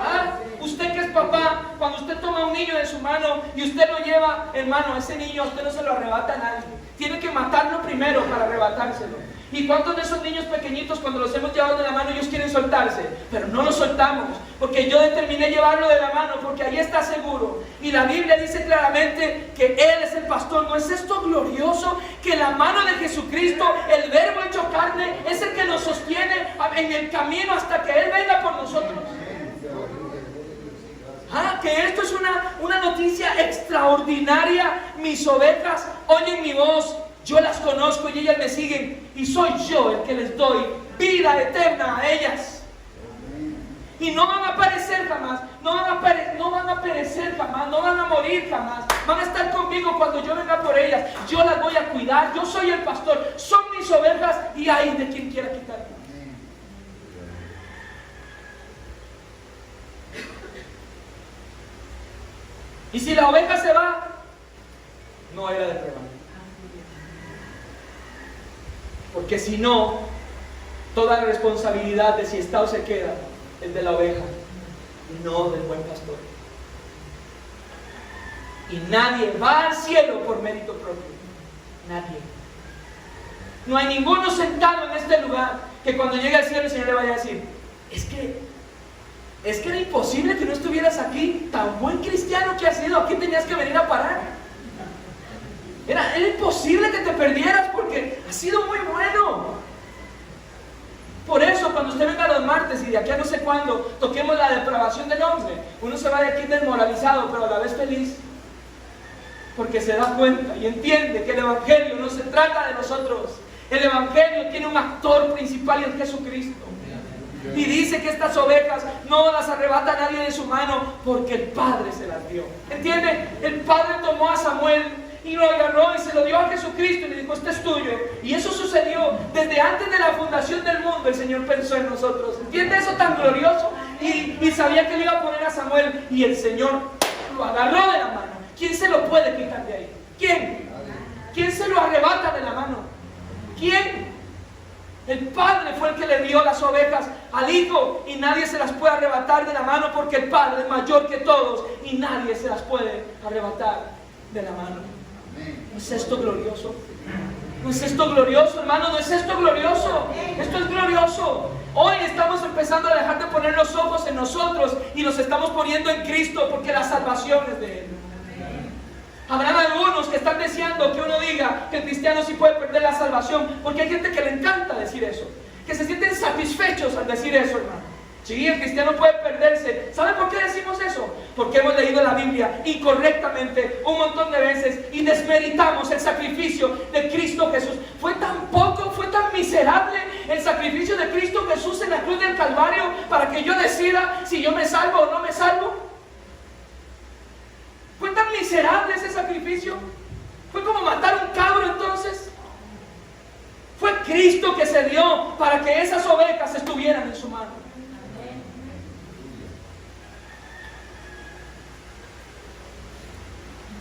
Speaker 1: ¿Ah? Usted que es papá, cuando usted toma un niño de su mano y usted lo lleva, hermano, ese niño usted no se lo arrebata a nadie. Tiene que matarlo primero para arrebatárselo. ¿Y cuántos de esos niños pequeñitos, cuando los hemos llevado de la mano, ellos quieren soltarse? Pero no los soltamos, porque yo determiné llevarlo de la mano, porque ahí está seguro. Y la Biblia dice claramente que Él es el pastor. ¿No es esto glorioso? Que la mano de Jesucristo, el Verbo hecho carne, es el que nos sostiene en el camino hasta que Él venga por nosotros. Que esto es una noticia extraordinaria. Mis ovejas oyen mi voz, yo las conozco y ellas me siguen, y soy yo el que les doy vida eterna a ellas. Y no van a perecer jamás, no van a perecer jamás, no van a morir jamás. Van a estar conmigo cuando yo venga por ellas. Yo las voy a cuidar, yo soy el pastor, son mis ovejas, y hay de quien quiera quitarme. Y si la oveja se va, no era del rebaño. Porque si no, toda la responsabilidad de si está o se queda es de la oveja y no del buen pastor. Y nadie va al cielo por mérito propio. Nadie. No hay ninguno sentado en este lugar que cuando llegue al cielo el Señor le vaya a decir: es que era imposible que no estuvieras aquí, tan buen cristiano que has sido, aquí tenías que venir a parar. Era imposible que te perdieras porque has sido muy bueno. Por eso cuando usted venga los martes y de aquí a no sé cuándo toquemos la depravación del hombre, uno se va de aquí desmoralizado, pero a la vez feliz, porque se da cuenta y entiende que el Evangelio no se trata de nosotros. El Evangelio tiene un actor principal y es Jesucristo. Y dice que estas ovejas no las arrebata nadie de su mano, porque el Padre se las dio. ¿Entiende? El Padre tomó a Samuel y lo agarró y se lo dio a Jesucristo y le dijo: este es tuyo. Y eso sucedió desde antes de la fundación del mundo. El Señor pensó en nosotros. ¿Entiende eso tan glorioso? Y sabía que le iba a poner a Samuel, y el Señor lo agarró de la mano. ¿Quién se lo puede quitar de ahí? ¿Quién? ¿Quién se lo arrebata de la mano? ¿Quién? El Padre fue el que le dio las ovejas al Hijo, y nadie se las puede arrebatar de la mano, porque el Padre es mayor que todos y nadie se las puede arrebatar de la mano. ¿No es esto glorioso? ¿No es esto glorioso, hermano? ¿No es esto glorioso? Esto es glorioso. Hoy estamos empezando a dejar de poner los ojos en nosotros y nos estamos poniendo en Cristo, porque la salvación es de Él. Habrán algunos que están deseando que uno diga que el cristiano sí puede perder la salvación, porque hay gente que le encanta decir eso, que se sienten satisfechos al decir eso, hermano. Sí, el cristiano puede perderse. ¿Saben por qué decimos eso? Porque hemos leído la Biblia incorrectamente un montón de veces y desmeritamos el sacrificio de Cristo Jesús. Fue tan poco, fue tan miserable el sacrificio de Cristo Jesús en la cruz del Calvario para que yo decida si yo me salvo o no me salvo. ¿Fue tan miserable ese sacrificio? ¿Fue como matar un cabro entonces? Fue Cristo que se dio para que esas ovejas estuvieran en su mano.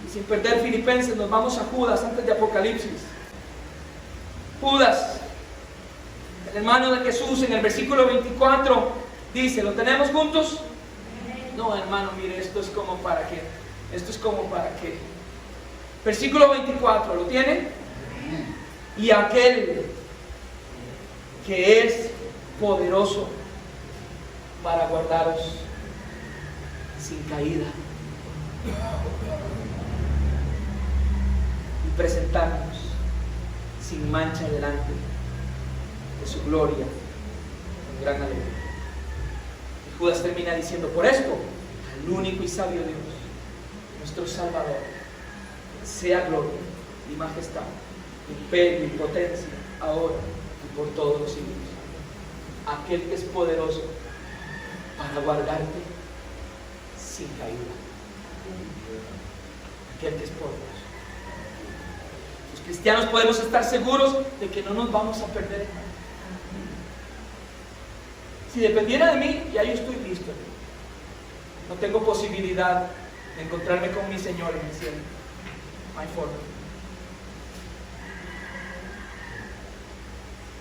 Speaker 1: Y sin perder Filipenses, nos vamos a Judas antes de Apocalipsis. Judas, el hermano de Jesús, en el versículo 24, Dice, ¿lo tenemos juntos? No, hermano, mire, esto es como para que. Versículo 24, ¿lo tiene? Y aquel que es poderoso para guardaros sin caída y presentarnos sin mancha delante de su gloria con gran alegría. Y Judas termina diciendo, por esto, al único y sabio Dios, nuestro Salvador, sea gloria y majestad, imperio y potencia, ahora y por todos los siglos. Aquel que es poderoso para guardarte sin caída. Aquel que es poderoso. Los cristianos podemos estar seguros de que no nos vamos a perder. Si dependiera de mí, ya yo estoy listo. No tengo posibilidad de encontrarme con mi Señor en el cielo. No hay forma.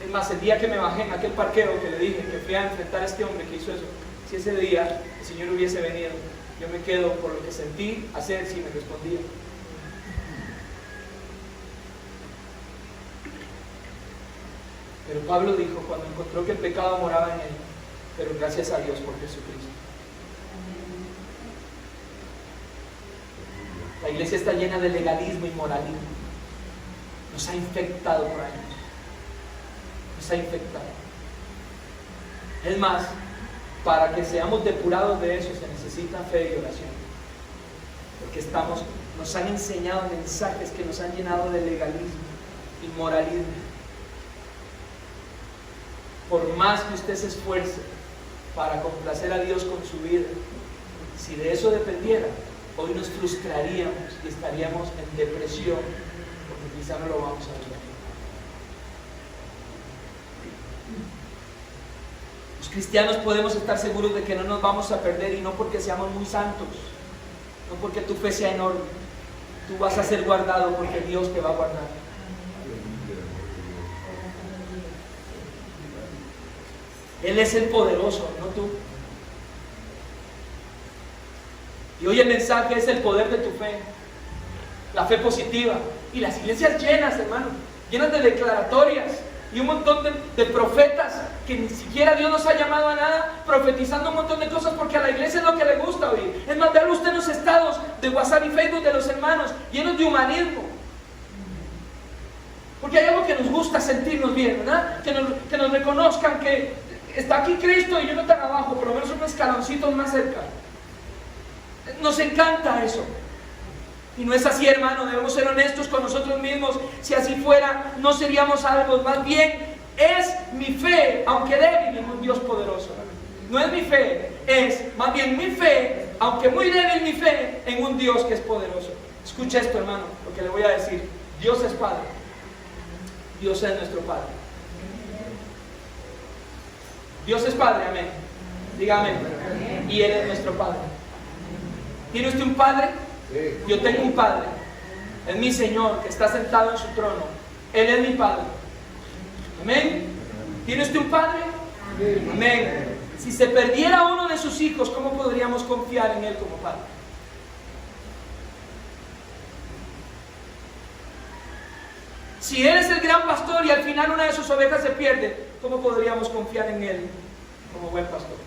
Speaker 1: Es más, el día que me bajé en aquel parqueo que le dije que fui a enfrentar a este hombre que hizo eso, si ese día el Señor hubiese venido, yo me quedo por lo que sentí hacer si me respondía. Pero Pablo dijo cuando encontró que el pecado moraba en él, pero gracias a Dios por Jesucristo. La iglesia está llena de legalismo y moralismo. Nos ha infectado por años. Nos ha infectado. Es más, para que seamos depurados de eso se necesita fe y oración. Porque nos han enseñado mensajes que nos han llenado de legalismo y moralismo. Por más que usted se esfuerce para complacer a Dios con su vida, si de eso dependiera, hoy nos frustraríamos y estaríamos en depresión, porque quizá no lo vamos a ver. Los cristianos podemos estar seguros de que no nos vamos a perder, y no porque seamos muy santos, no porque tu fe sea enorme. Tú vas a ser guardado porque Dios te va a guardar. Él es el poderoso, no tú. Y hoy el mensaje es el poder de tu fe, la fe positiva. Y las iglesias llenas, hermano, llenas de declaratorias y un montón de profetas que ni siquiera Dios nos ha llamado a nada, profetizando un montón de cosas porque a la iglesia es lo que le gusta oír. Es más, vean usted los estados de WhatsApp y Facebook de los hermanos llenos de humanismo. Porque hay algo que nos gusta sentirnos bien, ¿verdad? Que nos reconozcan que está aquí Cristo y yo no tan abajo, por lo menos unos escaloncitos más cerca. Nos encanta eso. Y no es así, hermano. Debemos ser honestos con nosotros mismos. Si así fuera, no seríamos salvos. Más bien, es mi fe, aunque débil, en un Dios poderoso. No es mi fe, es más bien mi fe, aunque muy débil mi fe, en un Dios que es poderoso. Escucha esto, hermano, lo que le voy a decir. Dios es Padre. Dios es nuestro Padre. Dios es Padre, amén. Diga amén. Y Él es nuestro Padre. ¿Tiene usted un Padre? Yo tengo un Padre. Es mi Señor que está sentado en su trono. Él es mi Padre. Amén. ¿Tiene usted un Padre? Amén. Si se perdiera uno de sus hijos, ¿cómo podríamos confiar en Él como Padre? Si Él es el gran pastor y al final una de sus ovejas se pierde, ¿cómo podríamos confiar en Él como buen pastor?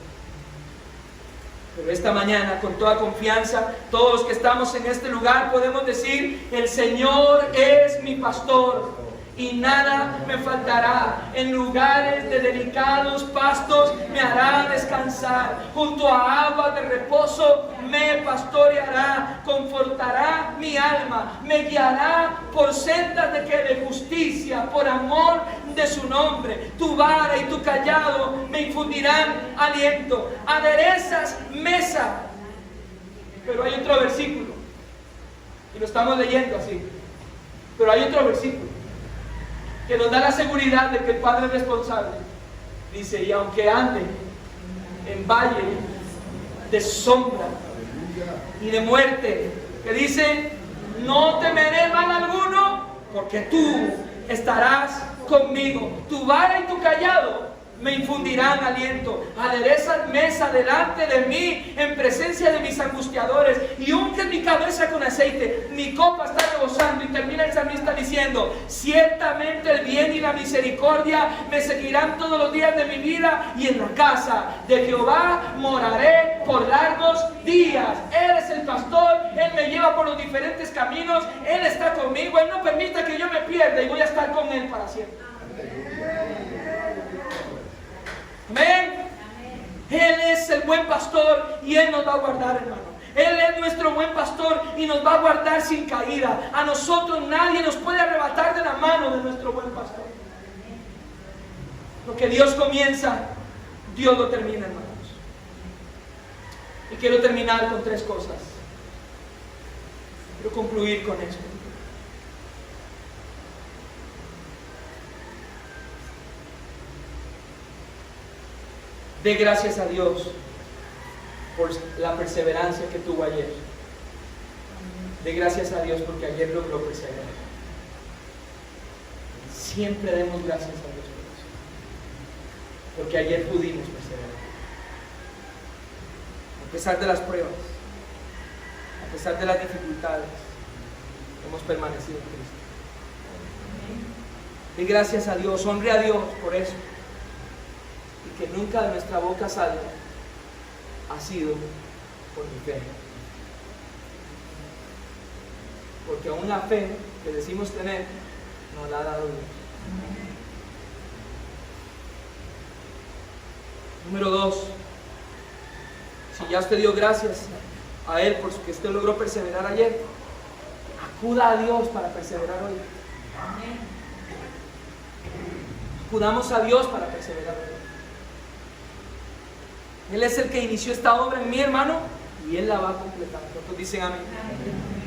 Speaker 1: Pero esta mañana, con toda confianza, todos los que estamos en este lugar podemos decir: el Señor es mi pastor y nada me faltará. En lugares de delicados pastos me hará descansar. Junto a aguas de reposo me pastoreará. Confortará mi alma. Me guiará por sendas de justicia, por amor de su nombre. Tu vara y tu callado me infundirán aliento. Aderezas mesa. Pero hay otro versículo, y lo estamos leyendo así, pero hay otro versículo que nos da la seguridad de que el Padre es responsable. Dice: y aunque ande en valle de sombra y de muerte, que dice: no temeré mal alguno, porque tú estarás conmigo. Tu vara y tu callado me infundirán aliento. Aderezas mesa delante de mí en presencia de mis angustiadores y ungen mi cabeza con aceite. Mi copa está rebosando. Y termina el salmista diciendo: ciertamente el bien y la misericordia me seguirán todos los días de mi vida, y en la casa de Jehová moraré por largos días. Él es el pastor, Él me lleva por los diferentes caminos, Él está conmigo, Él no permite que yo me pierda, y voy a estar con Él para siempre. Amén. Él es el buen pastor y Él nos va a guardar, hermano. Él es nuestro buen pastor y nos va a guardar sin caída. A nosotros nadie nos puede arrebatar de la mano de nuestro buen pastor. Lo que Dios comienza, Dios lo termina, hermanos. Y quiero terminar con 3 cosas. Quiero concluir con esto. Dé gracias a Dios por la perseverancia que tuvo ayer. Dé gracias a Dios porque ayer logró perseverar. Siempre demos gracias a Dios por eso, porque ayer pudimos perseverar. A pesar de las pruebas, a pesar de las dificultades, hemos permanecido en Cristo. Dé gracias a Dios, honre a Dios por eso. Y que nunca de nuestra boca salga: ha sido por mi fe. Porque aún la fe que decimos tener, nos la ha dado Dios. Número 2. Si ya usted dio gracias a Él por que usted logró perseverar ayer, acuda a Dios para perseverar hoy. Acudamos a Dios para perseverar hoy. Él es el que inició esta obra en mi hermano, y Él la va a completar. ¿Cuántos dicen amén?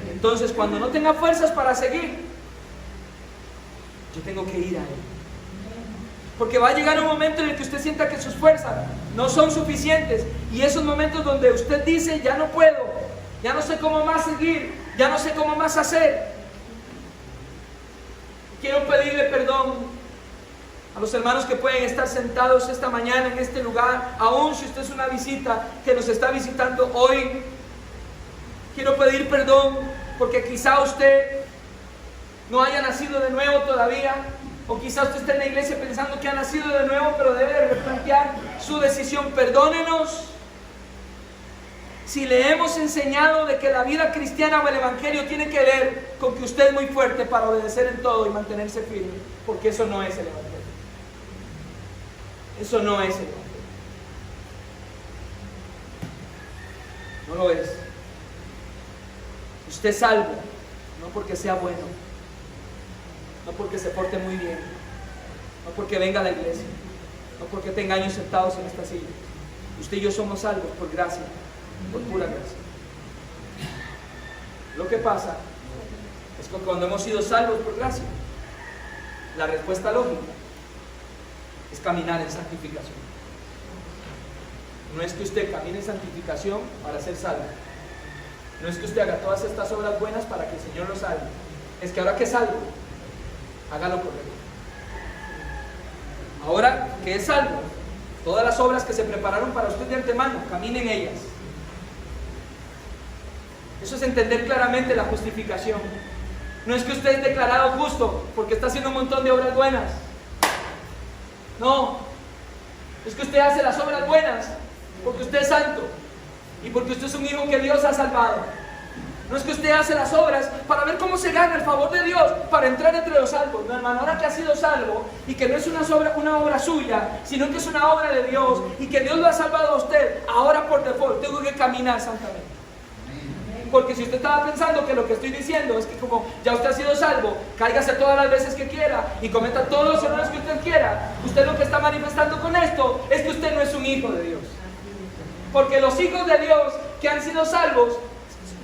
Speaker 1: Entonces, cuando no tenga fuerzas para seguir, yo tengo que ir a Él. Porque va a llegar un momento en el que usted sienta que sus fuerzas no son suficientes, y esos momentos donde usted dice: ya no puedo, ya no sé cómo más seguir, ya no sé cómo más hacer. Quiero pedirle perdón a los hermanos que pueden estar sentados esta mañana en este lugar, aún si usted es una visita que nos está visitando hoy. Quiero pedir perdón porque quizá usted no haya nacido de nuevo todavía, o quizá usted esté en la iglesia pensando que ha nacido de nuevo, pero debe de replantear su decisión. Perdónenos si le hemos enseñado de que la vida cristiana o el evangelio tiene que ver con que usted es muy fuerte para obedecer en todo y mantenerse firme, porque eso no es el evangelio. Eso no es el evangelio. No lo es. Usted es salvo, no porque sea bueno, no porque se porte muy bien, no porque venga a la iglesia, no porque tenga años sentados en esta silla. Usted y yo somos salvos por gracia, por pura gracia. Lo que pasa es que cuando hemos sido salvos por gracia, la respuesta lógica es caminar en santificación. No es que usted camine en santificación para ser salvo. No es que usted haga todas estas obras buenas para que el Señor lo salve. Es que ahora que es salvo, hágalo correcto. Ahora que es salvo, todas las obras que se prepararon para usted de antemano, camine en ellas. Eso es entender claramente la justificación. No es que usted es declarado justo porque está haciendo un montón de obras buenas. No, es que usted hace las obras buenas porque usted es santo y porque usted es un hijo que Dios ha salvado. No es que usted hace las obras para ver cómo se gana el favor de Dios para entrar entre los salvos. No, hermano, ahora que ha sido salvo y que no es una obra suya, sino que es una obra de Dios y que Dios lo ha salvado a usted, ahora por default tengo que caminar santamente. Porque si usted estaba pensando que lo que estoy diciendo es que como ya usted ha sido salvo, cáigase todas las veces que quiera y cometa todos los errores que usted quiera, usted lo que está manifestando con esto es que usted no es un hijo de Dios. Porque los hijos de Dios que han sido salvos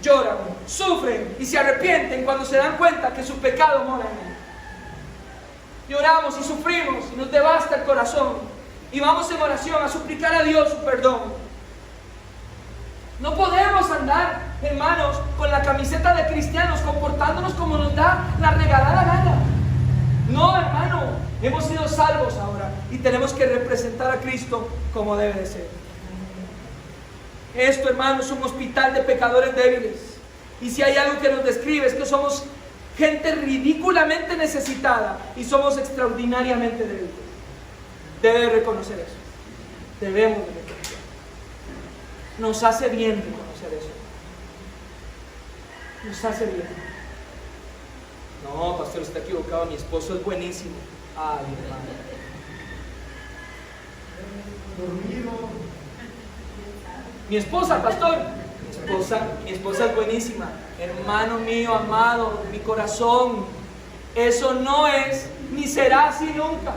Speaker 1: lloran, sufren y se arrepienten cuando se dan cuenta que su pecado mora en él. Lloramos y sufrimos y nos devasta el corazón y vamos en oración a suplicar a Dios su perdón. No podemos andar, hermanos, con la camiseta de cristianos, comportándonos como nos da la regalada gana. No, hermano, hemos sido salvos ahora. y tenemos que representar a Cristo como debe de ser. Esto, hermano, es un hospital de pecadores débiles. Y si hay algo que nos describe es que somos gente ridículamente necesitada y somos extraordinariamente débiles. Debe de reconocer eso. Debemos de reconocer. Nos hace bien reconocer eso. Nos hace bien. No, pastor, está equivocado. Mi esposo es buenísimo. Ay, hermano. Dormido. Mi esposa, pastor. Mi esposa es buenísima. Hermano mío, amado, mi corazón. Eso no es, ni será así nunca.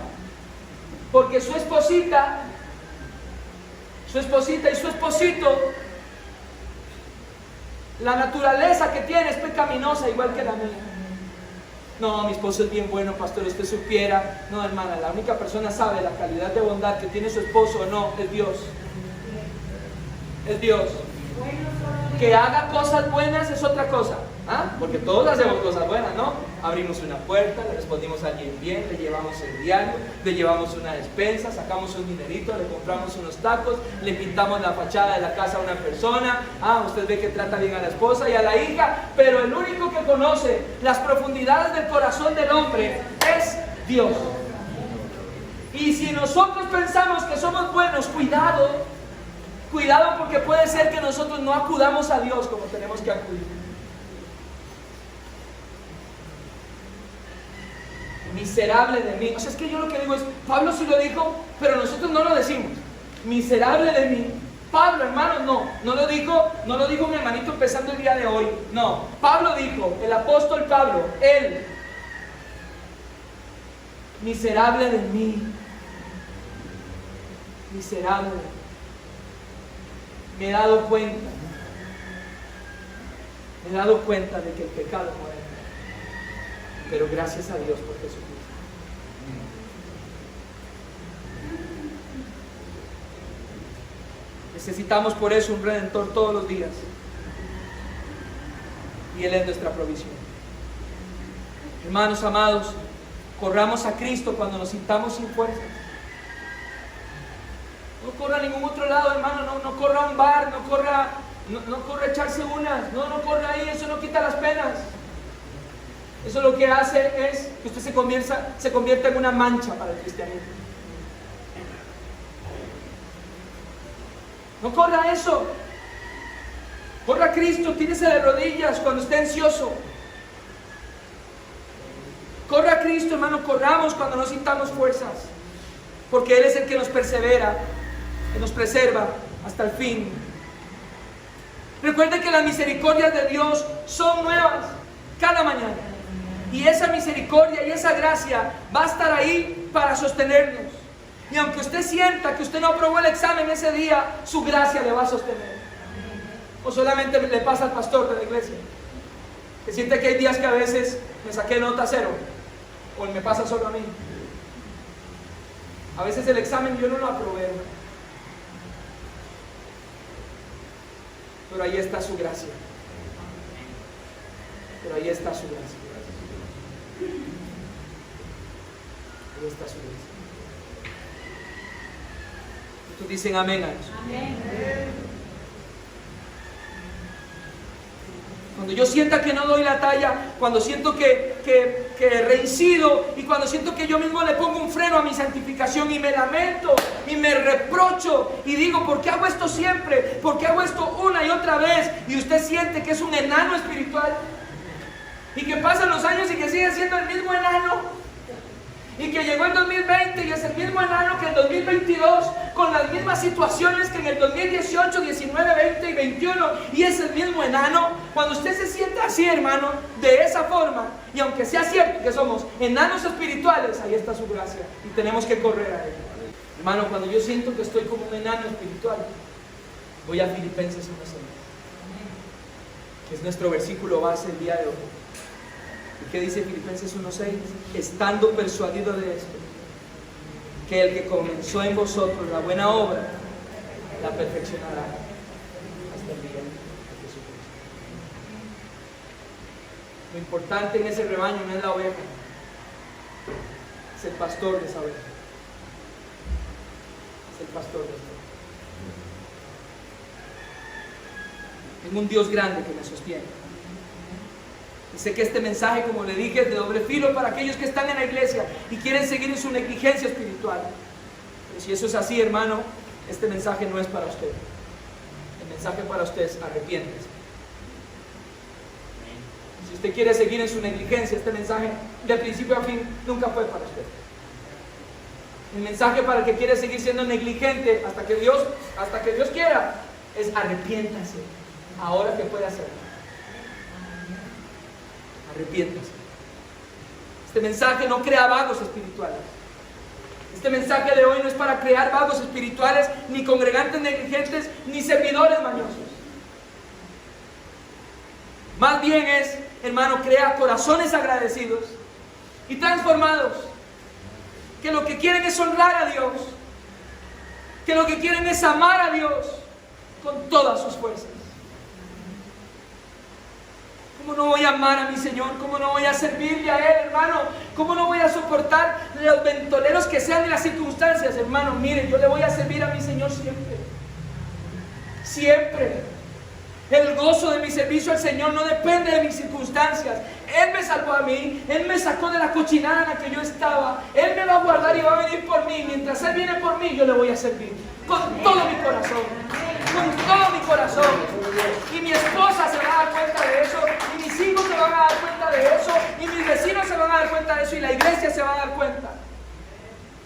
Speaker 1: Porque su esposita y su esposito, la naturaleza que tiene es pecaminosa igual que la mía. No, mi esposo es bien bueno, pastor, usted supiera. No, hermana, la única persona sabe la calidad de bondad que tiene su esposo o no, es Dios. Es Dios. Que haga cosas buenas es otra cosa, ¿ah? Porque todos hacemos cosas buenas, ¿no? Abrimos una puerta, le respondimos a alguien bien, le llevamos el diario, le llevamos una despensa, sacamos un dinerito, le compramos unos tacos, le pintamos la fachada de la casa a una persona. Usted ve que trata bien a la esposa y a la hija, pero el único que conoce las profundidades del corazón del hombre es Dios. Y si nosotros pensamos que somos buenos, cuidado, porque puede ser que nosotros no acudamos a Dios como tenemos que acudir. Miserable de mí. O sea, es que yo lo que digo es, Pablo sí lo dijo, pero nosotros no lo decimos. Miserable de mí. Pablo, hermano, no lo dijo un hermanito empezando el día de hoy. No, Pablo dijo, el apóstol Pablo, él, miserable de mí. Miserable de mí. Me he dado cuenta de que el pecado muere, pero gracias a Dios por Jesucristo. Necesitamos por eso un Redentor todos los días, y Él es nuestra provisión. Hermanos amados, corramos a Cristo cuando nos sintamos sin fuerzas. No corra a ningún otro lado, hermano. No corra a un bar, no corra a echarse unas. No corra ahí, eso no quita las penas. Eso lo que hace es que usted se convierta en una mancha para el cristianismo. No corra a eso. Corra a Cristo, tírese de rodillas cuando esté ansioso. Corra a Cristo, hermano, corramos cuando no sintamos fuerzas. Porque Él es el que nos persevera, que nos preserva hasta el fin. Recuerden que las misericordias de Dios son nuevas cada mañana. Y esa misericordia y esa gracia va a estar ahí para sostenernos. Y aunque usted sienta que usted no aprobó el examen ese día, su gracia le va a sostener. O solamente le pasa al pastor de la iglesia, que siente que hay días que a veces me saqué nota 0, o me pasa solo a mí. A veces el examen yo no lo aprobé, pero ahí está su gracia. Ahí está su gracia. ¿Tú dicen amén a eso? Amén. Cuando yo sienta que no doy la talla, cuando siento que reincido, y cuando siento que yo mismo le pongo un freno a mi santificación y me lamento y me reprocho y digo, ¿por qué hago esto siempre? ¿Por qué hago esto una y otra vez? Y usted siente que es un enano espiritual y que pasan los años y que sigue siendo el mismo enano, y que llegó el 2020 y es el mismo enano que el 2022, con las mismas situaciones que en el 2018, 19, 20 y 21, y es el mismo enano. Cuando usted se sienta así, hermano, de esa forma, y aunque sea cierto que somos enanos espirituales, ahí está su gracia y tenemos que correr a él. Hermano, cuando yo siento que estoy como un enano espiritual, voy a Filipenses 1:6, que es nuestro versículo base el día de hoy. ¿Y qué dice Filipenses 1:6? Estando persuadido de esto, que el que comenzó en vosotros la buena obra, la perfeccionará hasta el día de Jesucristo. Lo importante en ese rebaño no es la oveja, es el pastor de esa oveja. el pastor de esto. Tengo un Dios grande que me sostiene. Y sé que este mensaje, como le dije, es de doble filo para aquellos que están en la iglesia y quieren seguir en su negligencia espiritual. Pero si eso es así, hermano, este mensaje no es para usted. El mensaje para usted es: arrepiéntese. Si usted quiere seguir en su negligencia, este mensaje de principio a fin nunca fue para usted. El mensaje para el que quiere seguir siendo negligente hasta que Dios quiera es: arrepiéntase. Ahora que puede hacerlo. Arrepiéntase. Este mensaje no crea vagos espirituales. Este mensaje de hoy no es para crear vagos espirituales, ni congregantes negligentes, ni servidores mañosos. Más bien es, hermano, crea corazones agradecidos y transformados, que lo que quieren es honrar a Dios, que lo que quieren es amar a Dios con todas sus fuerzas. ¿Cómo no voy a amar a mi Señor? ¿Cómo no voy a servirle a Él, hermano? ¿Cómo no voy a soportar los ventoleros que sean de las circunstancias, hermano? Miren, yo le voy a servir a mi Señor siempre. Siempre. El gozo de mi servicio al Señor no depende de mis circunstancias. Él me salvó a mí, Él me sacó de la cochinada en la que yo estaba. Él me va a guardar y va a venir por mí. Mientras Él viene por mí, yo le voy a servir con todo mi corazón. Con todo mi corazón. Y mi esposa se va a dar cuenta de eso, y mis hijos se van a dar cuenta de eso, y mis vecinos se van a dar cuenta de eso, y la iglesia se va a dar cuenta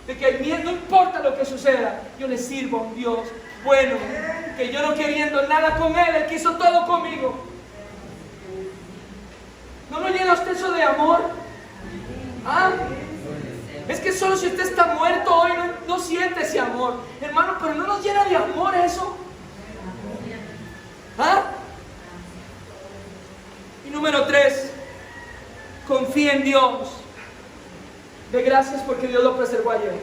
Speaker 1: de que no importa lo que suceda, yo le sirvo a un Dios bueno, que yo no queriendo nada con Él, Él quiso todo conmigo. ¿No lo llena usted eso de amor? ¿Ah? Es que solo si usted está muerto hoy no siente ese amor, hermano, pero no nos llena de amor eso. ¿Ah? Y número 3, confía en Dios. De gracias porque Dios lo preservó ayer.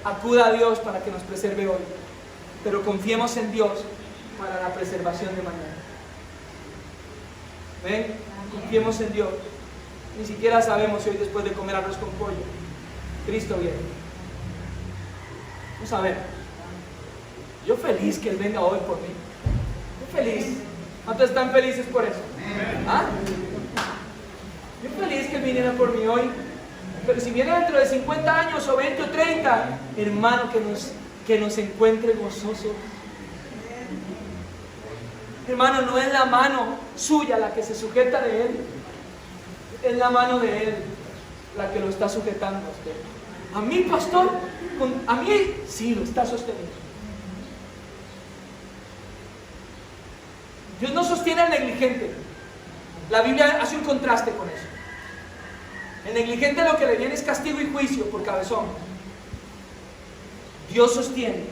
Speaker 1: Acuda a Dios para que nos preserve hoy. Pero confiemos en Dios para la preservación de mañana. ¿Ven? Confiemos en Dios. Ni siquiera sabemos si hoy, después de comer arroz con pollo, Cristo viene. No sabemos. Yo feliz que Él venga hoy por mí. Yo feliz. ¿Cuántos están felices por eso? ¿Ah? Yo feliz que Él viniera por mí hoy. Pero si viene dentro de 50 años o 20 o 30, hermano, que nos encuentre gozosos. Hermano, no es la mano suya la que se sujeta de Él, es la mano de Él la que lo está sujetando a usted. A mí, pastor, a mí sí lo está sosteniendo. Dios no sostiene al negligente. La Biblia hace un contraste con eso. El negligente lo que le viene es castigo y juicio por cabezón. Dios sostiene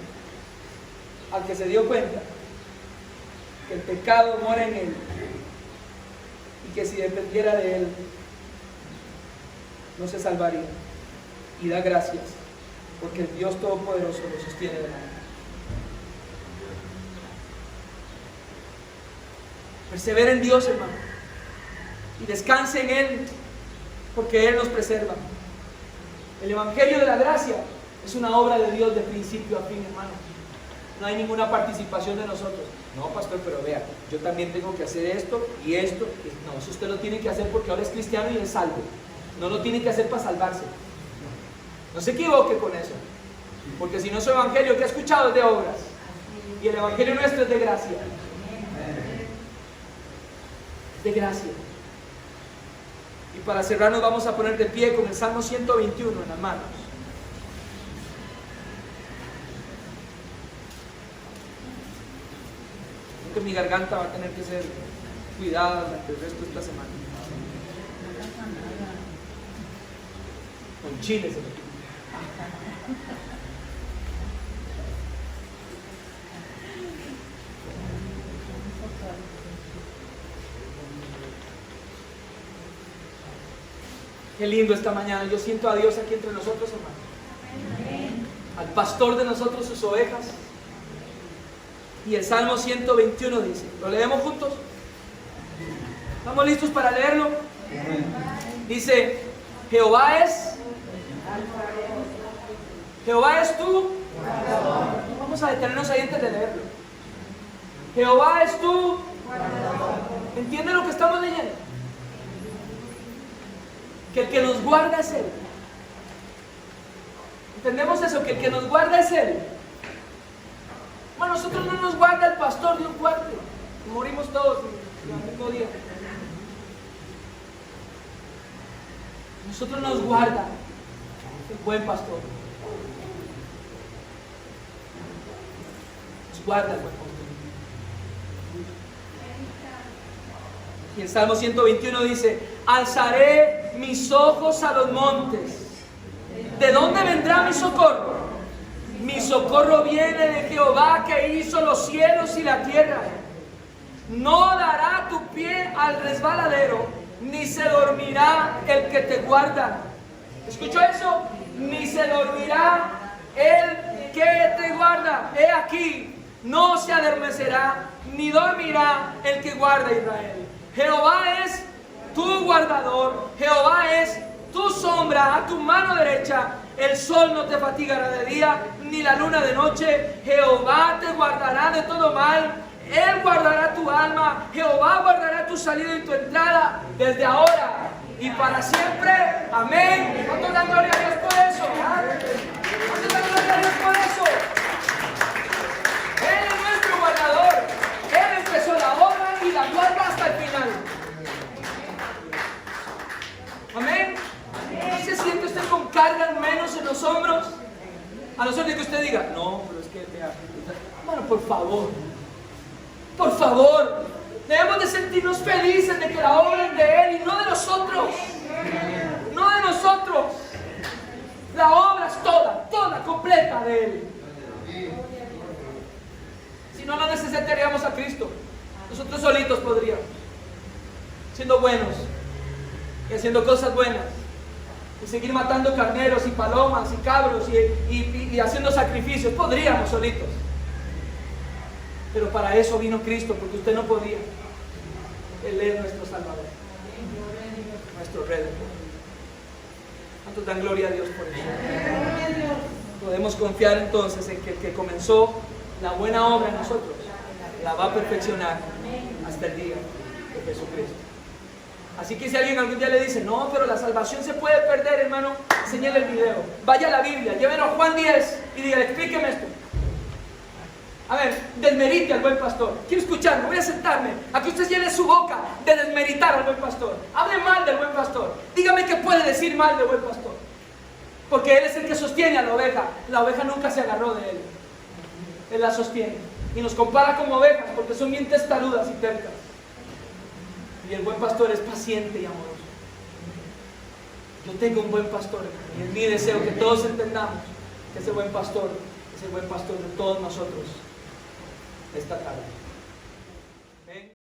Speaker 1: al que se dio cuenta que el pecado mora en él y que si dependiera de él no se salvaría, y da gracias porque el Dios Todopoderoso lo sostiene de mano. Persevera en Dios, hermano, y descanse en Él, porque Él nos preserva. El Evangelio de la Gracia es una obra de Dios de principio a fin, hermano. No hay ninguna participación de nosotros. No, pastor, pero vea, yo también tengo que hacer esto y esto. No, eso usted lo tiene que hacer porque ahora es cristiano y es salvo. No lo tiene que hacer para salvarse. No se equivoque con eso. Porque si no, su Evangelio que ha escuchado es de obras. Y el Evangelio nuestro es de gracia. De gracia. Y para cerrar nos vamos a poner de pie con el Salmo 121 en las manos. Creo que mi garganta va a tener que ser cuidada durante el resto de esta semana. Con chile se me... Qué lindo esta mañana. Yo siento a Dios aquí entre nosotros, hermano. Al pastor de nosotros, sus ovejas. Y el Salmo 121 dice, ¿lo leemos juntos? ¿Estamos listos para leerlo? Dice, Jehová es tu Vamos a detenernos ahí antes de leerlo. Jehová es tu. ¿Entiende lo que estamos leyendo? Que el que nos guarda es Él. ¿Entendemos eso? Que el que nos guarda es Él. Bueno, nosotros no nos guarda el pastor de un cuarto. Morimos todos el mismo día. Nosotros nos guarda el buen pastor. Nos guarda el buen pastor. Y el Salmo 121 dice: alzaré mis ojos a los montes. ¿De dónde vendrá mi socorro? Mi socorro viene de Jehová, que hizo los cielos y la tierra. No dará tu pie al resbaladero, ni se dormirá el que te guarda. ¿Escuchó eso? Ni se dormirá el que te guarda. He aquí, no se adormecerá, ni dormirá el que guarda a Israel. Jehová es tu guardador, Jehová es tu sombra a tu mano derecha. El sol no te fatigará de día, ni la luna de noche. Jehová te guardará de todo mal. Él guardará tu alma. Jehová guardará tu salida y tu entrada desde ahora y para siempre. Amén. ¿Cuánto dan gloria a Dios por eso? ¿Cuánto dan gloria a Dios por eso? Él es nuestro guardador. Él empezó la obra y la guarda hasta el final. Amén. ¿No se siente usted con cargas menos en los hombros? A no ser de que usted diga: no, pero es que vea. Bueno, por favor. Por favor, debemos de sentirnos felices de que la obra es de Él y no de nosotros. No de nosotros. La obra es toda completa de Él. Si no, no necesitaríamos a Cristo. Nosotros solitos podríamos, siendo buenos y haciendo cosas buenas, y seguir matando carneros y palomas y cabros y haciendo sacrificios. Podríamos solitos. Pero para eso vino Cristo, porque usted no podía. Él es nuestro Salvador, nuestro Redentor. ¿Cuántos dan gloria a Dios por eso? Podemos confiar entonces en que el que comenzó la buena obra en nosotros la va a perfeccionar hasta el día de Jesucristo. Así que si alguien algún día le dice: no, pero la salvación se puede perder, hermano, enséñale el video. Vaya a la Biblia, llévenlo a Juan 10 y dígale: explíqueme esto. A ver, desmerite al buen pastor. Quiero escucharme, voy a sentarme a que usted llene su boca de desmeritar al buen pastor. Hable mal del buen pastor. Dígame qué puede decir mal del buen pastor. Porque Él es el que sostiene a la oveja. La oveja nunca se agarró de Él. Él la sostiene. Y nos compara como ovejas porque son bien testarudas y tercas. Y el buen pastor es paciente y amoroso. Yo tengo un buen pastor, y es mi deseo que todos entendamos que ese buen pastor es el buen pastor de todos nosotros esta tarde.